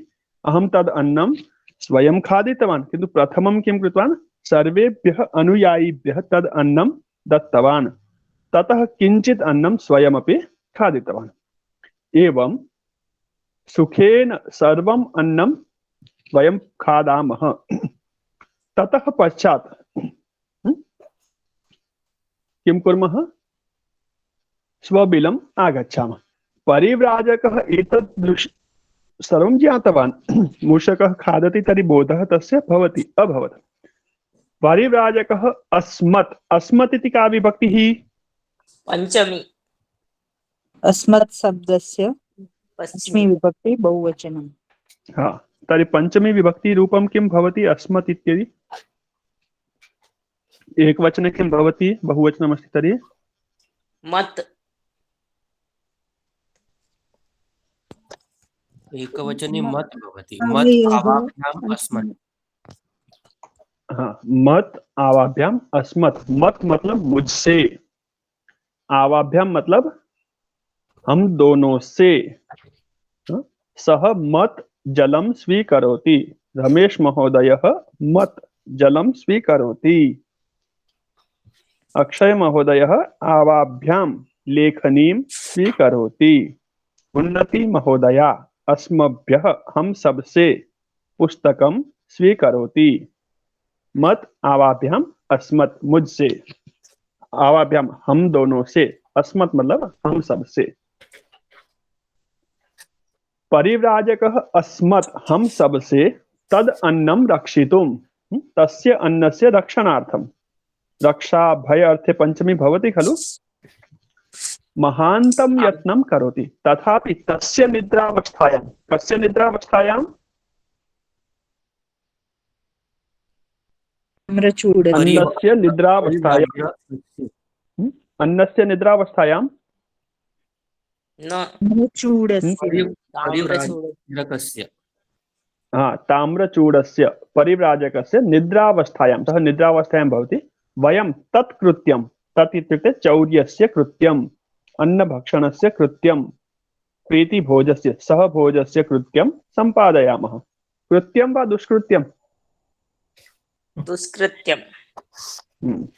अहं तद् अन्नं स्वयं खादितवान्, किन्तु प्रथमं किं कृतवान्? सर्वेभ्यः अनुयायिभ्यः तद् अन्नं दत्तवान्। ततः किञ्चित् अन्नं स्वयमपि खादितवान्। एवं सुखेन सर्वम् अन्नं वयं खादामः। ततः पश्चात् किं कुर्मः? स्वबिलम् आगच्छामः। परिव्राजकः एतत् सर्वं ज्ञातवान्। मूषकः खादति तर्हि बोधः तस्य भवति, अभवत्। परिव्राजकः अस्मत्, अस्मत् इति का विभक्तिः? पंचमी। अस्मत् शब्दस्य अस्मि विभक्ति बहुवचनम्। हाँ, तर्हि पंचमी विभक्ति रूपं किं भवति? अस्मत् इत्यदि। एकवचने किं भवति? बहुवचनमस्ति तर्हि मत्। एकवचने मत् भवति। मत् आवाभ्याम् अस्मत्। हाँ, मत आवाभ्याम अस्मत्। मत मतलब मुझसे, आवाभ्याम मतलब हम दोनों से। सह मत जलम स्वीकरोति। रमेश महोदयः मत जलम स्वीकरोति। अक्षय महोदयः आवाभ्याम लेखनीं स्वीकरोति। उन्नति महोदया अस्मभ्यः हम सबसे पुस्तकं स्वीकरोति। मत आवाभ्याम अस्मत् मुझसे, आवाभ्याम हम दोनों से, अस्मत् मतलब हम सब से। परिव्राजकः अस्मत् हम सबसे तद अन्नम रक्षितुम, तस्य अन्नस्य रक्षणार्थम। रक्षा भय अर्थे पंचमी भवति खलु। महान्तं यत्नं करोति, तथापि तस्य निद्रावस्थायां, कस्य निद्रावस्थायां? ताम्रचूडस्य अन्नस्य निद्रावस्थायां, अन्नस्य निद्रावस्थायां न ताम्रचूडस्य परिव्राजकस्य ताम्रचूडस्य परिव्राजकस्य निद्रावस्थायां, सः निद्रावस्थायां भवति। वयं तत् कृत्यं, तत् इत्युक्ते चौर्यस्य कृत्यम्, अन्नभक्षणस्य कृत्यं, प्रीतिभोजस्य सहभोजस्य कृत्यं सम्पादयामः। कृत्यं वा दुष्कृत्यं? दुष्कृत्यम्।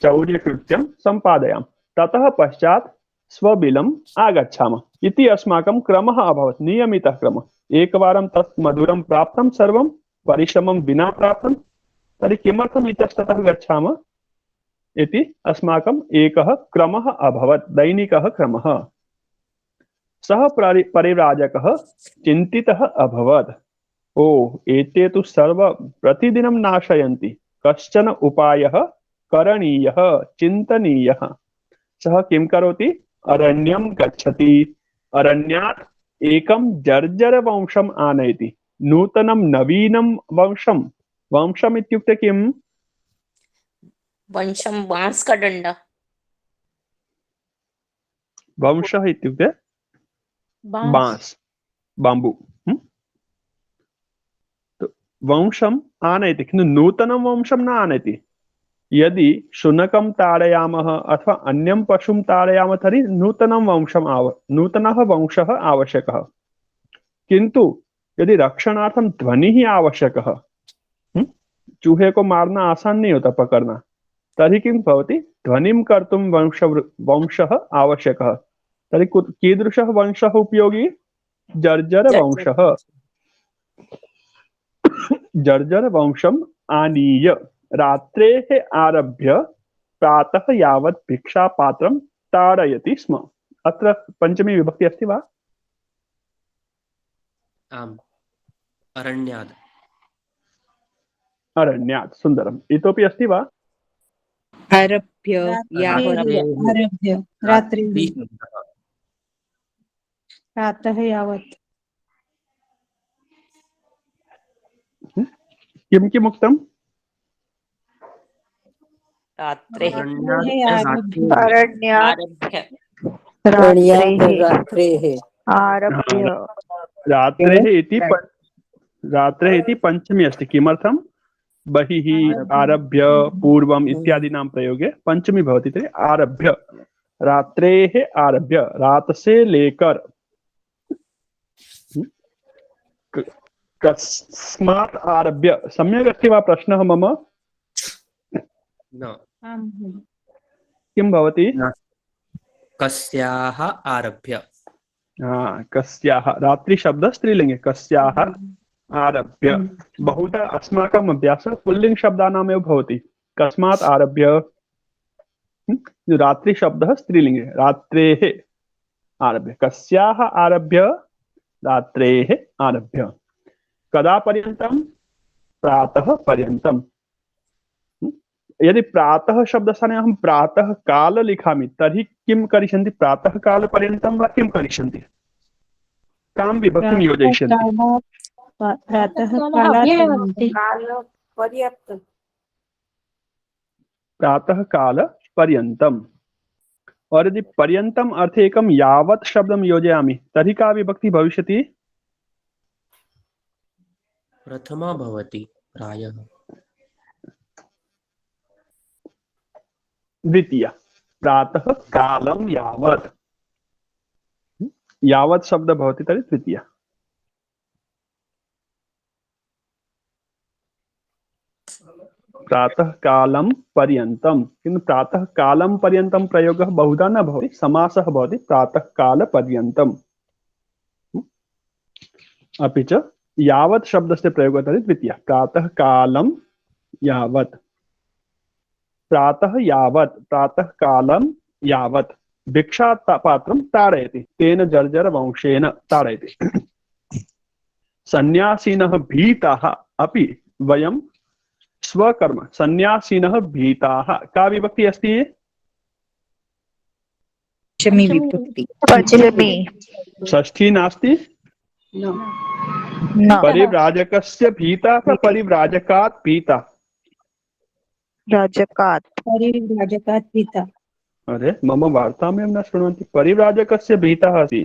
चौर्यकृत्यं सम्पादयामः। ततः पश्चात् स्वबिलम् आगच्छामः इति अस्माकं क्रमः अभवत्, नियमितः क्रमः। एकवारं तत् मधुरं प्राप्तं, सर्वं परिश्रमं विना प्राप्तं, तर्हि किमर्थम् इतस्ततः गच्छामः इति अस्माकम् एकः क्रमः अभवत्, दैनिकः क्रमः। सः परिव्राजकः चिन्तितः अभवत्, ओ एते तु सर्व प्रतिदिनं नाशयन्ति, कश्चन उपायः करणीयः, चिन्तनीयः। सः किं करोति? अरण्यं गच्छति, अरण्यात् एकं जर्जरवंशम् आनयति, नूतनं नवीनं वंशं। वंशम् इत्युक्ते किम्? वंशं बांस का डंडा। वंशः इत्युक्ते बांस, बाम्बू। तो वंशम् आनयति, किन्तु नूतनं वंशं न आनयति। यदि शुनकं ताडयामः अथवा अन्यं पशुं ताडयामः तर्हि नूतनः वंशः आवश्यकः। किन्तु यदि रक्षणार्थं ध्वनिः आवश्यकः, चूहे को मारना आसान नहीं होता, पकड़ना, तर्हि किं भवति? ध्वनिं कर्तुं वंशः आवश्यकः। तर्हि कीदृशः वंशः उपयोगी? जर्जरवंशः। जर्जरवंशम् आनीय रात्रेः आरभ्य प्रातः यावत् भिक्षापात्रं ताडयति स्म। अत्र पंचमी विभक्ति अस्ति वा? आम्, अरण्याद्। अरण्यात्, सुन्दरम्। इतोपि अस्ति वा? आरभ्य आरभ्य रात्रिः प्रातः यावत्। किं किम् उक्तम्? रात्रेः आरभ्य आरभ्य आरभ्य रात्रेः इति पंचमी अस्ति। किमर्थं? बहिः, आरभ्य, पूर्वम् इत्यादीनां प्रयोगे पंचमी भवति। तर्हि आरभ्य, रात्रेः आरभ्य, रात से लेकर। कस्मात् आरभ्य, सम्यक् अस्ति वा प्रश्नः मम? न, किं भवति? कस्याः आरभ्य। कस्याः, रात्रिशब्दः स्त्रीलिङ्गे, कस्याः आरभ्य। बहुधा अस्माकम् अभ्यासः पुल्लिङ्ग शब्दानामेव भवति। कस्मात् आरभ्य, रात्रिशब्दः स्त्रीलिङ्गे, रात्रेः आरभ्य। कस्याः आरभ्य? रात्रेः आरभ्य। कदा पर्यन्तं? प्रातः पर्यन्तं। यदि प्रातः शब्दस्थाने अहं प्रातः काल लिखामि तर्हि किं करिष्यन्ति? प्रातः काल पर्यन्तं वा किं करिष्यन्ति? कां विभक्तिं योजयिष्यन्ति? प्रातः प्रातः काल पर्यन्तम्। और यदि पर्यन्तम् अर्थे एकं यावत् शब्दं योजयामि तर्हि का विभक्ति भविष्यति? प्रथमा भवति प्रायः। द्वितीया, प्रातः कालं यावत्। यावत् शब्द भवति तर्हि द्वितीया। प्रातः कालं पर्यन्तं, किन्तु प्रातः कालं पर्यन्तं प्रयोगः बहुधा न भवति, समासः भवति प्रातः काल पर्यन्तम्। अपि च यावत् शब्दस्य प्रयोगः तर्हि द्वितीया, प्रातः कालं यावत्। प्रातः यावत्, प्रातः कालं यावत् भिक्षापात्रं ताडयति, तेन जर्जरवंशेन ताडयति। सन्यासिनः भीताः अपि वयं स्वकर्म सन्यासिनः भीताः का विभक्ति अस्ति? पंचमी विभक्ति। पंचमी षष्ठी नास्ति? न न परिव्राजकस्य भीताः परिव्राजकात् भीताः। राजकात् परिव्राजकात् भीता। अरे मम वार्तामेव न शृण्वन्ति। परिव्राजकस्य भीतः अस्ति,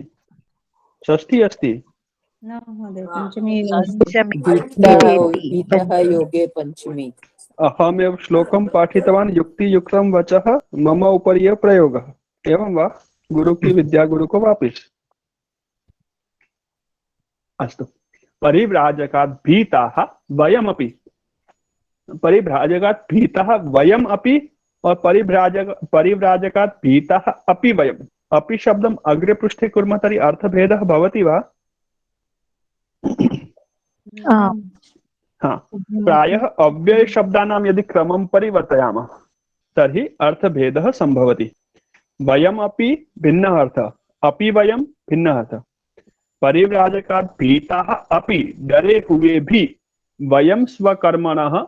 षष्ठी अस्ति। न महोदय पंचमी भीतः योगे पंचमी। अहमेव श्लोकं पाठितवान् युक्तियुक्तं वचः मम उपरि एव प्रयोगः। एवं वा? गुरु की विद्या गुरु को वापिस। अस्तु, परिव्राजकात् भीताः वयमपि। परिव्राजकात् भीतः वयम् अपि और परिव्राजकात् भीतः अपि वयम्। अपि शब्दम् अग्रे पृष्ठे कुर्मः तर्हि अर्थभेदः भवति वा? हाँ, प्रायः अव्ययशब्दानां यदि क्रमं परिवर्तयामः तर्हि अर्थभेदः सम्भवति। वयम् अपि भिन्नः अर्थः, अपि वयं भिन्नः अर्थः। परिव्राजकात् भीताः अपि डरे हुए भी वयं स्वकर्मणः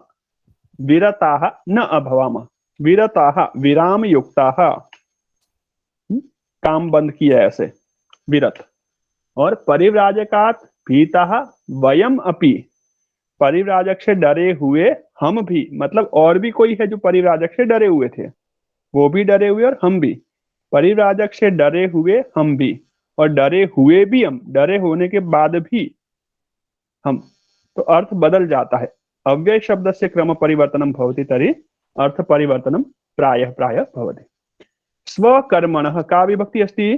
विरताः न अभवाम। विरताः विराम युक्ताः, काम बंद किया ऐसे विरत। और परिव्राजकात् भीताः वयम अपि, परिव्राजक से डरे हुए हम भी, मतलब और भी कोई है जो परिव्राजक से डरे हुए थे, वो भी डरे हुए और हम भी। परिव्राजक से डरे हुए हम भी, और डरे हुए भी हम, डरे होने के बाद भी हम, तो अर्थ बदल जाता है। अव्यय शब्द से क्रम परिवर्तनम भवति तर्हि अर्थ परिवर्तनम प्रायः प्रायः भवति। स्वकर्मणः का विभक्ति अस्ति?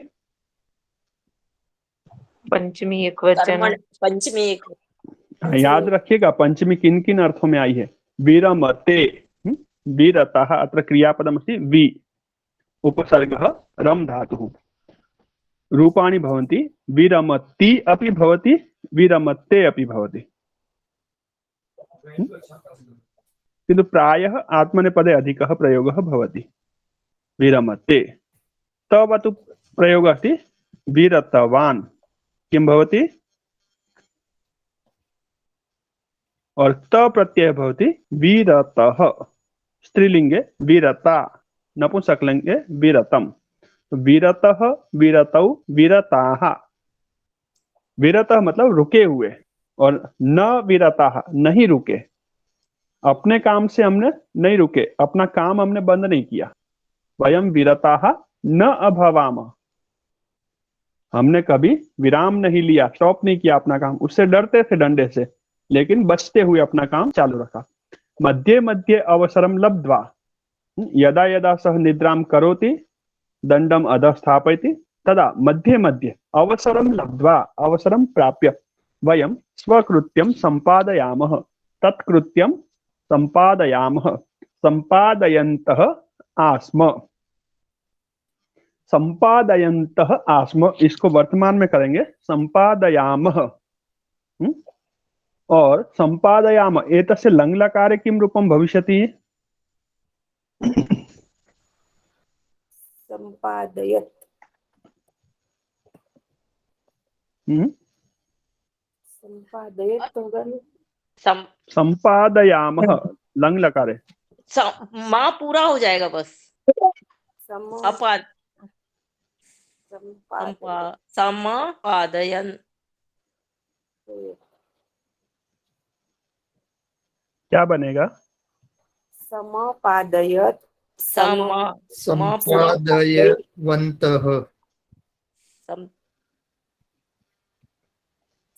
पंचमी एकवचन। पंचमी एक याद रखिएगा पंचमी किन किन अर्थों में आई है। विरमते, विरतः, अत्र क्रियापदम् अस्ति वि, उपसर्गः रम धातुः। रूपाणि भवन्ति, विरमति अपि भवति, विरमते अपि भवति। किन्तु प्रायः आत्मनेपदे अधिकः प्रयोगः भवति। विरमते। तवतु प्रयोगः अस्ति विरतवान्, किं भवति? और त प्रत्यय भवति विरतः। स्त्रीलिंगे विरता, नपुंसकलिंगे विरतम। विरतः, विरतौ, विरताः। विरतः मतलब रुके हुए, और न विरताः नहीं रुके। अपने काम से हमने नहीं रुके, अपना काम हमने बंद नहीं किया। वयम विरताः न अभवाम, हमने कभी विराम नहीं लिया, स्टॉप नहीं किया अपना काम। उससे डरते थे डंडे से, लेकिन बचते हुए अपना काम चालू रखा। मध्ये मध्ये अवसरम लब्ध्वा, यदा यदा सः निद्रां करोति दंडम अधः स्थापयति तदा मध्ये मध्ये अवसरम लब्ध्वा, अवसरम प्राप्य वयं स्वकृत्यं सम्पादयामः। तत्कृत्यं सम्पादयामः, सम्पादयन्तः आस्म। सम्पादयन्तः आस्म, इसको वर्तमान में करेंगे सम्पादयामः। और सम्पादयाम एतस्य लङ् लकारे किं रूपं भविष्यति? संपादयत्। संपादयत् होगा ना? सम्पादयामः लङ् लकारे। माँ पूरा हो जाएगा बस। अपाद सम्पादयन्। क्या बनेगा? समापादयत्। संपादयवन्तः।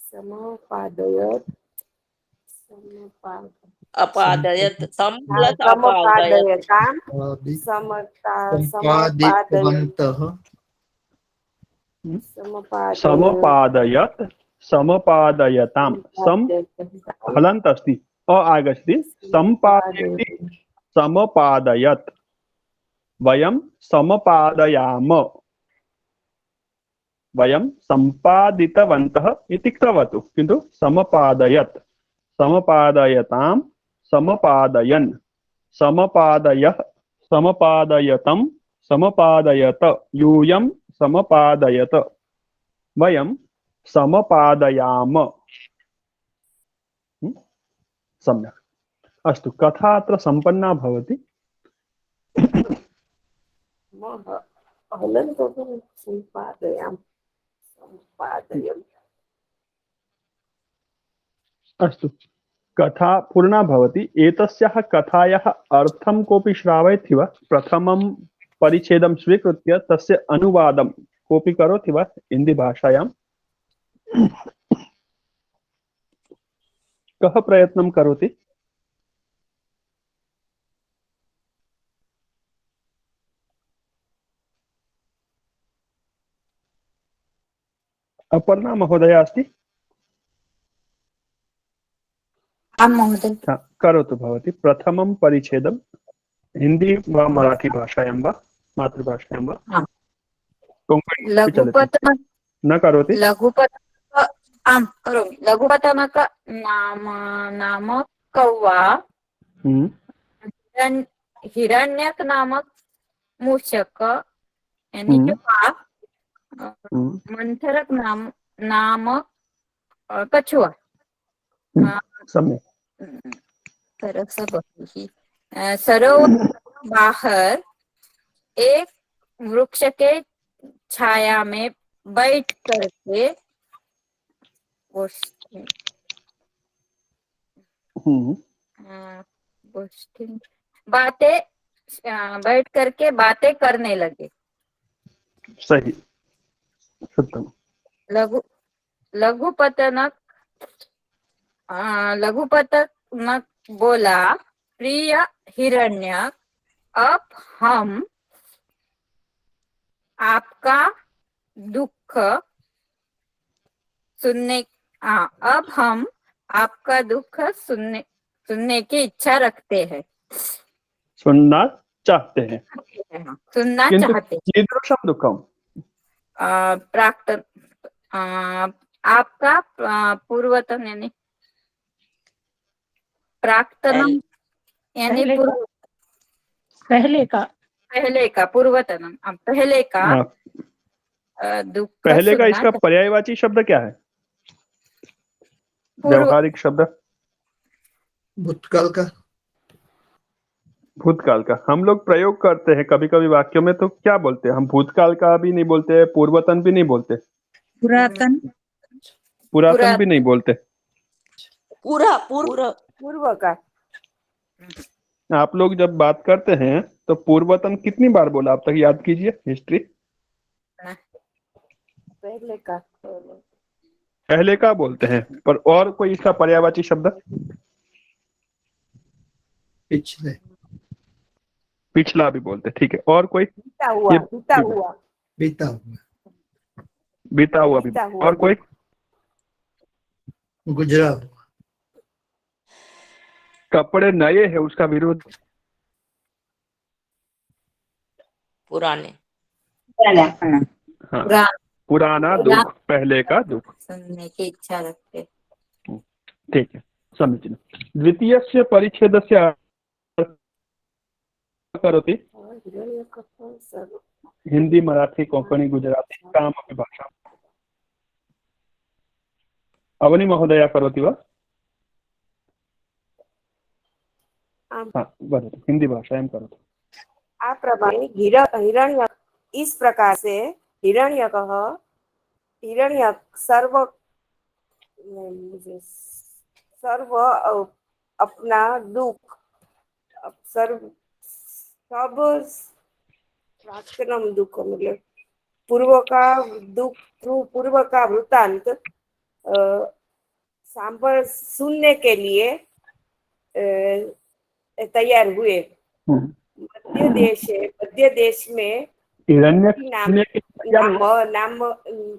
समापादयत्। अपादयत्, सम प्लस समापादयत्। संपादितवन्तः। समपादयत्, समपादयताम्। सम हलन्त अस्ति, अ आगच्छति। सम्पादयति, समपादयत्। वयं समपादयाम, वयं सम्पादितवन्तः इति कृतवतु, किन्तु समपादयत्, समपादयतां, समपादयन्, समपादयः, समपादयतं, समपादयत, यूयं समपादयत, वयं समपादयाम। सम्यक्। अस्तु, कथा अत्र सम्पन्ना भवति। अस्तु, कथा पूर्णा भवति। एतस्याः कथायाः अर्थं कोऽपि श्रावयति वा? प्रथमं परिच्छेदं स्वीकृत्य तस्य अनुवादं कोऽपि करोति वा हिंदी भाषायां? कः प्रयत्नं करोति? अपर्णा महोदया अस्ति? आं महोदय। करोतु भवती। प्रथमं परिच्छेदं हिंदी वा मराठी भाषायां वा मातृभाषायां वा? कोङ्कणी अपि चलति। लघुपतनक न करोति? लघुपतनक आं करोमि। लघुपतनक नामक कौवा, हिरण्यक नामक मूषक यानी कि बाघ, मंथरक नामक कछुआ। सम्यक्। सरोवर बाहर एक वृक्ष के छाया में बैठ करके बातें बैठ करके बातें करने लगे। सही, सत्यम। लघुपतनक बोला, प्रिय हिरण्यक, अब हम आपका दुख सुनने की इच्छा रखते हैं। सुनना चाहते हैं। सुनना किन्तु चाहते हैं। कीदृशं दुःखं? प्राक्तन आपका पूर्वतन यानी प्राक्तनम यानी पहले का पूर्वतनम। पहले का दुख। पहले का इसका पर्यायवाची शब्द क्या है? व्यवहारिक शब्द? भूतकाल का। भूतकाल का हम लोग प्रयोग करते हैं कभी कभी वाक्यों में, तो क्या बोलते हैं हम? भूतकाल का भी नहीं बोलते, पूर्वतन भी नहीं बोलते, पुरातन भी नहीं बोलते। पूर्व का। आप लोग जब बात करते हैं तो पूर्वतन कितनी बार बोला आप तक याद कीजिए हिस्ट्री। पहले का बोलते हैं, पर और कोई इसका पर्यायवाची शब्द? पिछले। पिछला भी बोलते, ठीक है। और कोई? बीता हुआ बीता हुआ। बीता हुआ भी। और कोई? गुजरा हुआ। कपड़े नए हैं उसका विरोध? पुराने। हाँ, पुराना दुख, पहले का दुख। सुनने की इच्छा रखते। ठीक है, समीचीनं। द्वितीयस्य परिच्छेदस्य करोति? हिंदी, मराठी, कोंकणी, गुजराती कामपि भाषा। अवनी महोदया करोति वा? हाँ, वदतु। हिंदी भाषायां करोतु। प्रमाणे हिरण्य इस प्रकार से हिरण्यक सर्व अपना दुख सब प्राक्तनम दुख मतलब पूर्व का वृत्तांत सुनने के लिए तैयार हुए। मध्य देश में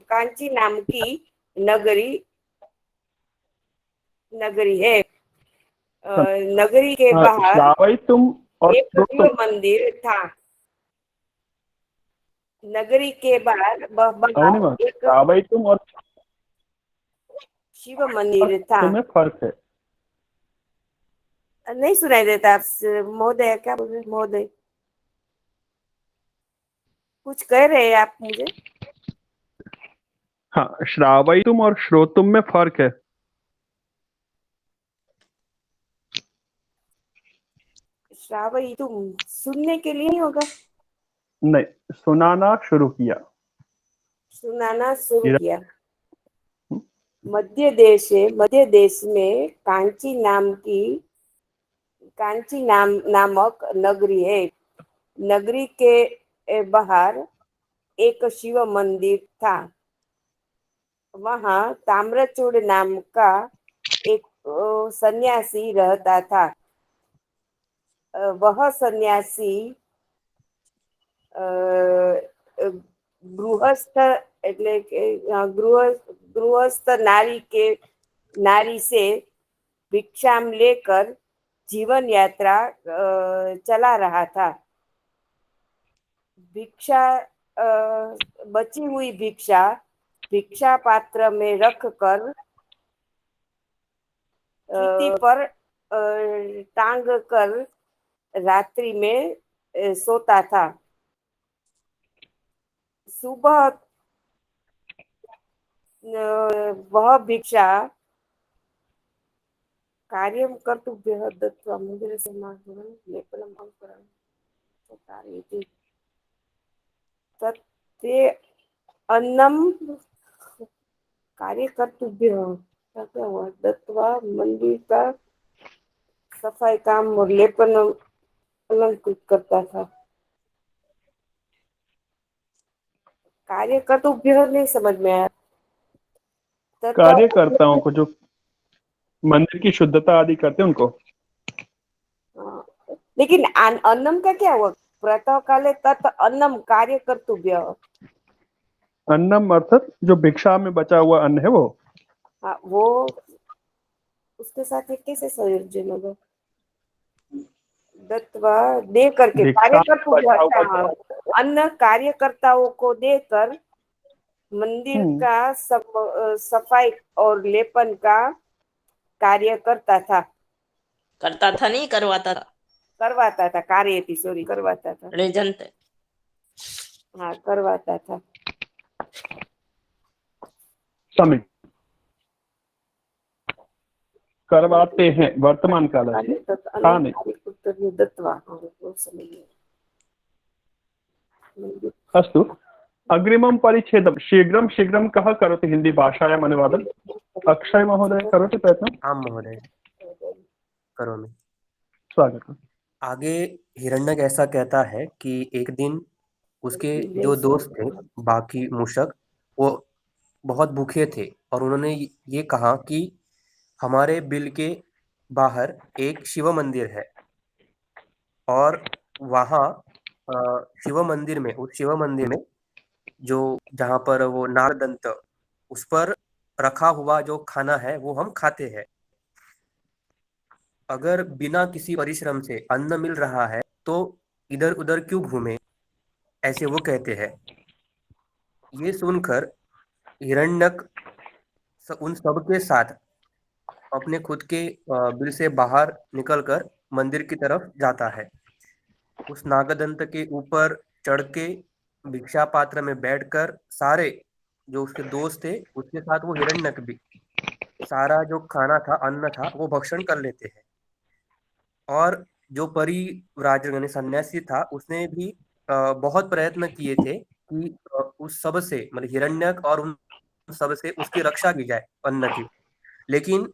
कांची नाम की नगरी है। नगरी के बाहर एक शिव मंदिर था। नगरी के बाहर एक और शिव मंदिर था। तुम्हें फर्क है? नहीं सुनाई देता महोदय, क्या बोल रहे महोदय? कुछ कह रहे हैं आप मुझे? हाँ, श्रावयितुम और श्रोतुम में फर्क है। श्रावई तुम सुनने के लिए नहीं होगा, नहीं, सुनाना शुरू किया। सुनाना शुरू हिरण- किया। मध्य देश में कांची नामक नगरी है। नगरी के बाहर एक शिव मंदिर था। वहाँ ताम्रचूड़ नाम का एक सन्यासी रहता था। वह सन्यासी गृहस्थ એટલે કે गृहस्थ नारी से भिक्षाम लेकर जीवन यात्रा चला रहा था। बची हुई भिक्षा पात्र में रखकर पर टांग कर रात्रि में सोता था। सुबह वह भिक्षा कार्यं कर्तुभ्यः दत्त्वा मन्दिरसमागमनं लेपनम् अंकुरं कारयति। तत्ते अन्नं कार्यकर्तुभ्यः दत्त्वा मंदिर का सफाई काम और लेपन अलंकृत करता था। कार्यकर्तुभ्यः नहीं समझ में आया। कार्यकर्ताओं को जो मंदिर की शुद्धता आदि करते हैं उनको। लेकिन अन्नम का क्या हुआ? प्रातः काले तत् अन्नम कार्यकर्तुभ्यः। अन्नम अर्थात जो भिक्षा में बचा हुआ अन्न है वो। हाँ, वो उसके साथ एक कैसे संयोजन होगा? दत्वा दे करके कार्यकर्ता अन्न कार्यकर्ताओं को देकर मंदिर का सफाई और लेपन का कार्य करता था। करता था नहीं, करवाता था। करवाता था, कार्यति सॉरी करवाता था। प्रेजेंट। हाँ, करवाता था। समय करवाते हैं वर्तमान काल में। अस्तु, अग्रिमं परिच्छेदं शीघ्रं शीघ्रं कः करोति हिंदी भाषायाम् अनुवादम्? अक्षय महोदय करोति प्रयत्नम्? आं महोदय, करोमि। स्वागतम्। आगे हिरण्यक ऐसा कहता है कि एक दिन उसके जो दोस्त थे बाकी मूषक, वो बहुत भूखे थे और उन्होंने ये कहा कि हमारे बिल के बाहर एक शिव मंदिर है और वहाँ शिव मंदिर में जो जहाँ पर वो नागदंत उस पर रखा हुआ जो खाना है वो हम खाते हैं। अगर बिना किसी परिश्रम से अन्न मिल रहा है तो इधर उधर क्यों घूमे, ऐसे वो कहते हैं। ये सुनकर हिरण्यक उन सब के साथ अपने खुद के बिल से बाहर निकलकर मंदिर की तरफ जाता है। उस नागदंत के ऊपर चढ़ के भिक्षा पात्र में बैठकर सारे जो उसके दोस्त थे उसके साथ वो हिरण्यक भी सारा जो खाना था, अन्न था, वो भक्षण कर लेते हैं। और जो परिव्राजक यानी सन्यासी था उसने भी बहुत प्रयत्न किए थे कि उस सब से मतलब हिरण्यक और उन सब से उसकी रक्षा की जाए अन्न की। लेकिन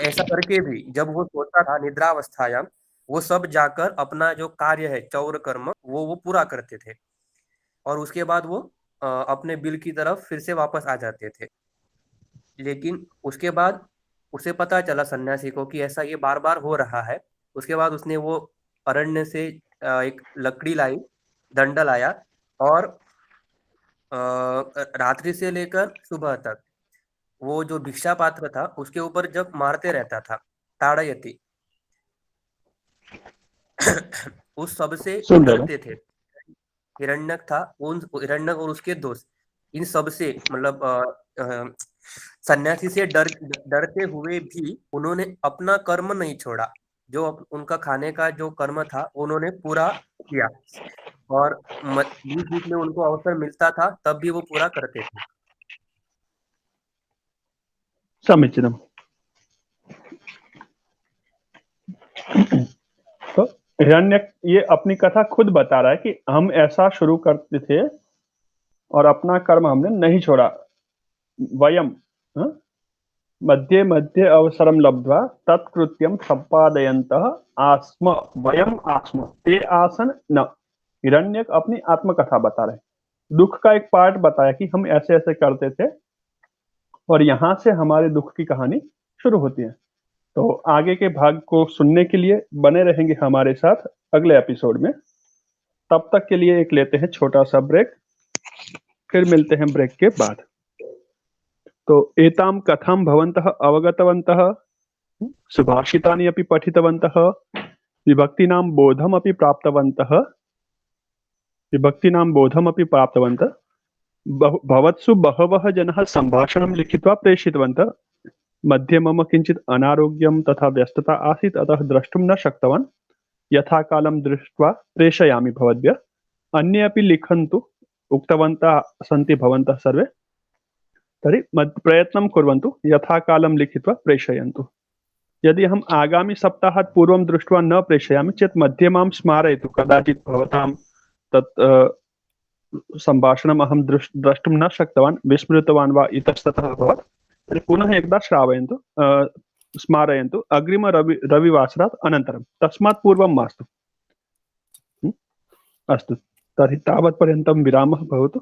ऐसा करके भी जब वो सोता था निद्रावस्थायाम, वो सब जाकर अपना जो कार्य है चौर कर्म वो पूरा करते थे और उसके बाद वो अपने बिल की तरफ फिर से वापस आ जाते थे। लेकिन उसके बाद उसे पता चला सन्यासी को कि ऐसा ये बार बार हो रहा है। उसके बाद उसने वो अरण्य से एक लकड़ी लाई, दंड लाया और रात्रि से लेकर सुबह तक वो जो भिक्षा पात्र था उसके ऊपर जब मारते रहता था, ताड़यति। उस सब से डरते थे। हिरण्यक था, उन हिरण्यक और उसके दोस्त इन सब से मतलब सन्यासी से डरते हुए भी उन्होंने अपना कर्म नहीं छोड़ा। जो उनका खाने का जो कर्म था उन्होंने पूरा किया और बीच बीच में उनको अवसर मिलता था तब भी वो पूरा करते थे। समीचीनम्। हिरण्यक ये अपनी कथा खुद बता रहा है कि हम ऐसा शुरू करते थे और अपना कर्म हमने नहीं छोड़ा। वयम मध्ये मध्ये अवसरम लब्ध्वा तत्कृत्यम संपादयन्तः आस्म वयम आस्म ते आसन न। हिरण्यक अपनी आत्मकथा बता रहे, दुख का एक पार्ट बताया कि हम ऐसे ऐसे करते थे और यहां से हमारे दुख की कहानी शुरू होती है। तो आगे के भाग को सुनने के लिए बने रहेंगे हमारे साथ अगले एपिसोड में। तब तक के लिए एक लेते हैं छोटा सा ब्रेक, फिर मिलते हैं ब्रेक के बाद। तो एताम कथाम भवन्तः अवगतवन्तः, सुभाषितानि अपि पठितवन्तः, विभक्तीनां बोधमपि प्राप्तवन्तः, विभक्तीनां बोधमपि प्राप्तवन्तः, भवत्सु बहवः जनाः सम्भाषणं लिखित्वा प्रेषितवन्तः। मध्ये मम किञ्चित् अनारोग्यं तथा व्यस्तता आसीत्, अतः द्रष्टुं न शक्तवान्। यथा कालं दृष्ट्वा प्रेषयामि भवद्भ्यः। अन्ये अपि लिखन्तु उक्तवन्तः सन्ति भवन्तः सर्वे, तर्हि प्रयत्नं कुर्वन्तु, यथा कालं लिखित्वा प्रेषयन्तु। यदि हम आगामी सप्ताहात् पूर्वं दृष्ट्वा न प्रेषयामि चेत् मध्ये मां स्मारयतु, कदाचित् भवतां तत् सम्भाषणम् अहं द्रष्टुं न शक्तवान्, विस्मृतवान् वा इतस्ततः अभवत्, तर्हि पुनः एकदा श्रावयन्तु, स्मारयन्तु अग्रिम रविवासरात् अनन्तरं, तस्मात् पूर्वं मास्तु। अस्तु, तर्हि तावत्पर्यन्तं विरामः भवतु।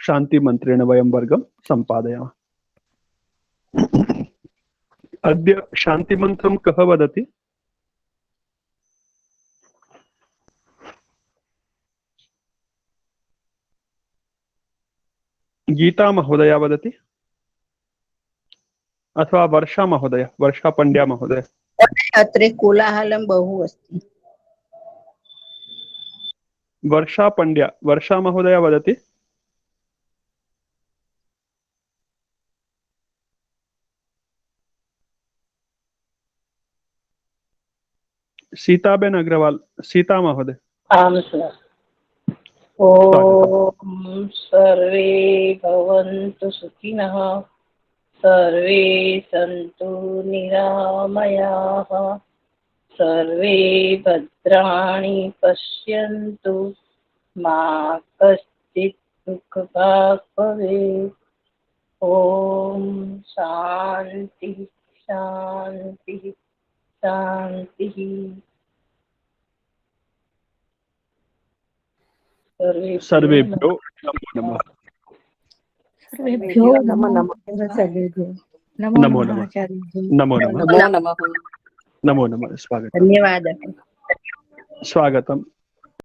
शान्तिमन्त्रेण वयं वर्गं सम्पादयामः। अद्य शान्तिमन्त्रं कः वदति? गीता महोदया वदति अथवा वर्षा महोदय, वर्षा पण्ड्या महोदय? अत्र कोलाहलं बहु अस्ति। वर्षा पण्ड्या, वर्षा महोदया वदति? सीताबेन अग्रवाल, सीता महोदय। आम सर। ओम सर्वे भवन्तु सुखिनः, सर्वे सन्तु निरामयाः, सर्वे भद्राणि पश्यन्तु, मा कश्चित् दुःखभाग् भवेत्। ओम शांति शांति शांति। सर्वेभ्यो नमो नमः। सर्वेभ्यो नमो नमः। नमो नमः। नमो नमः। नमो नमः। स्वागतम्। धन्यवादः। स्वागतम्।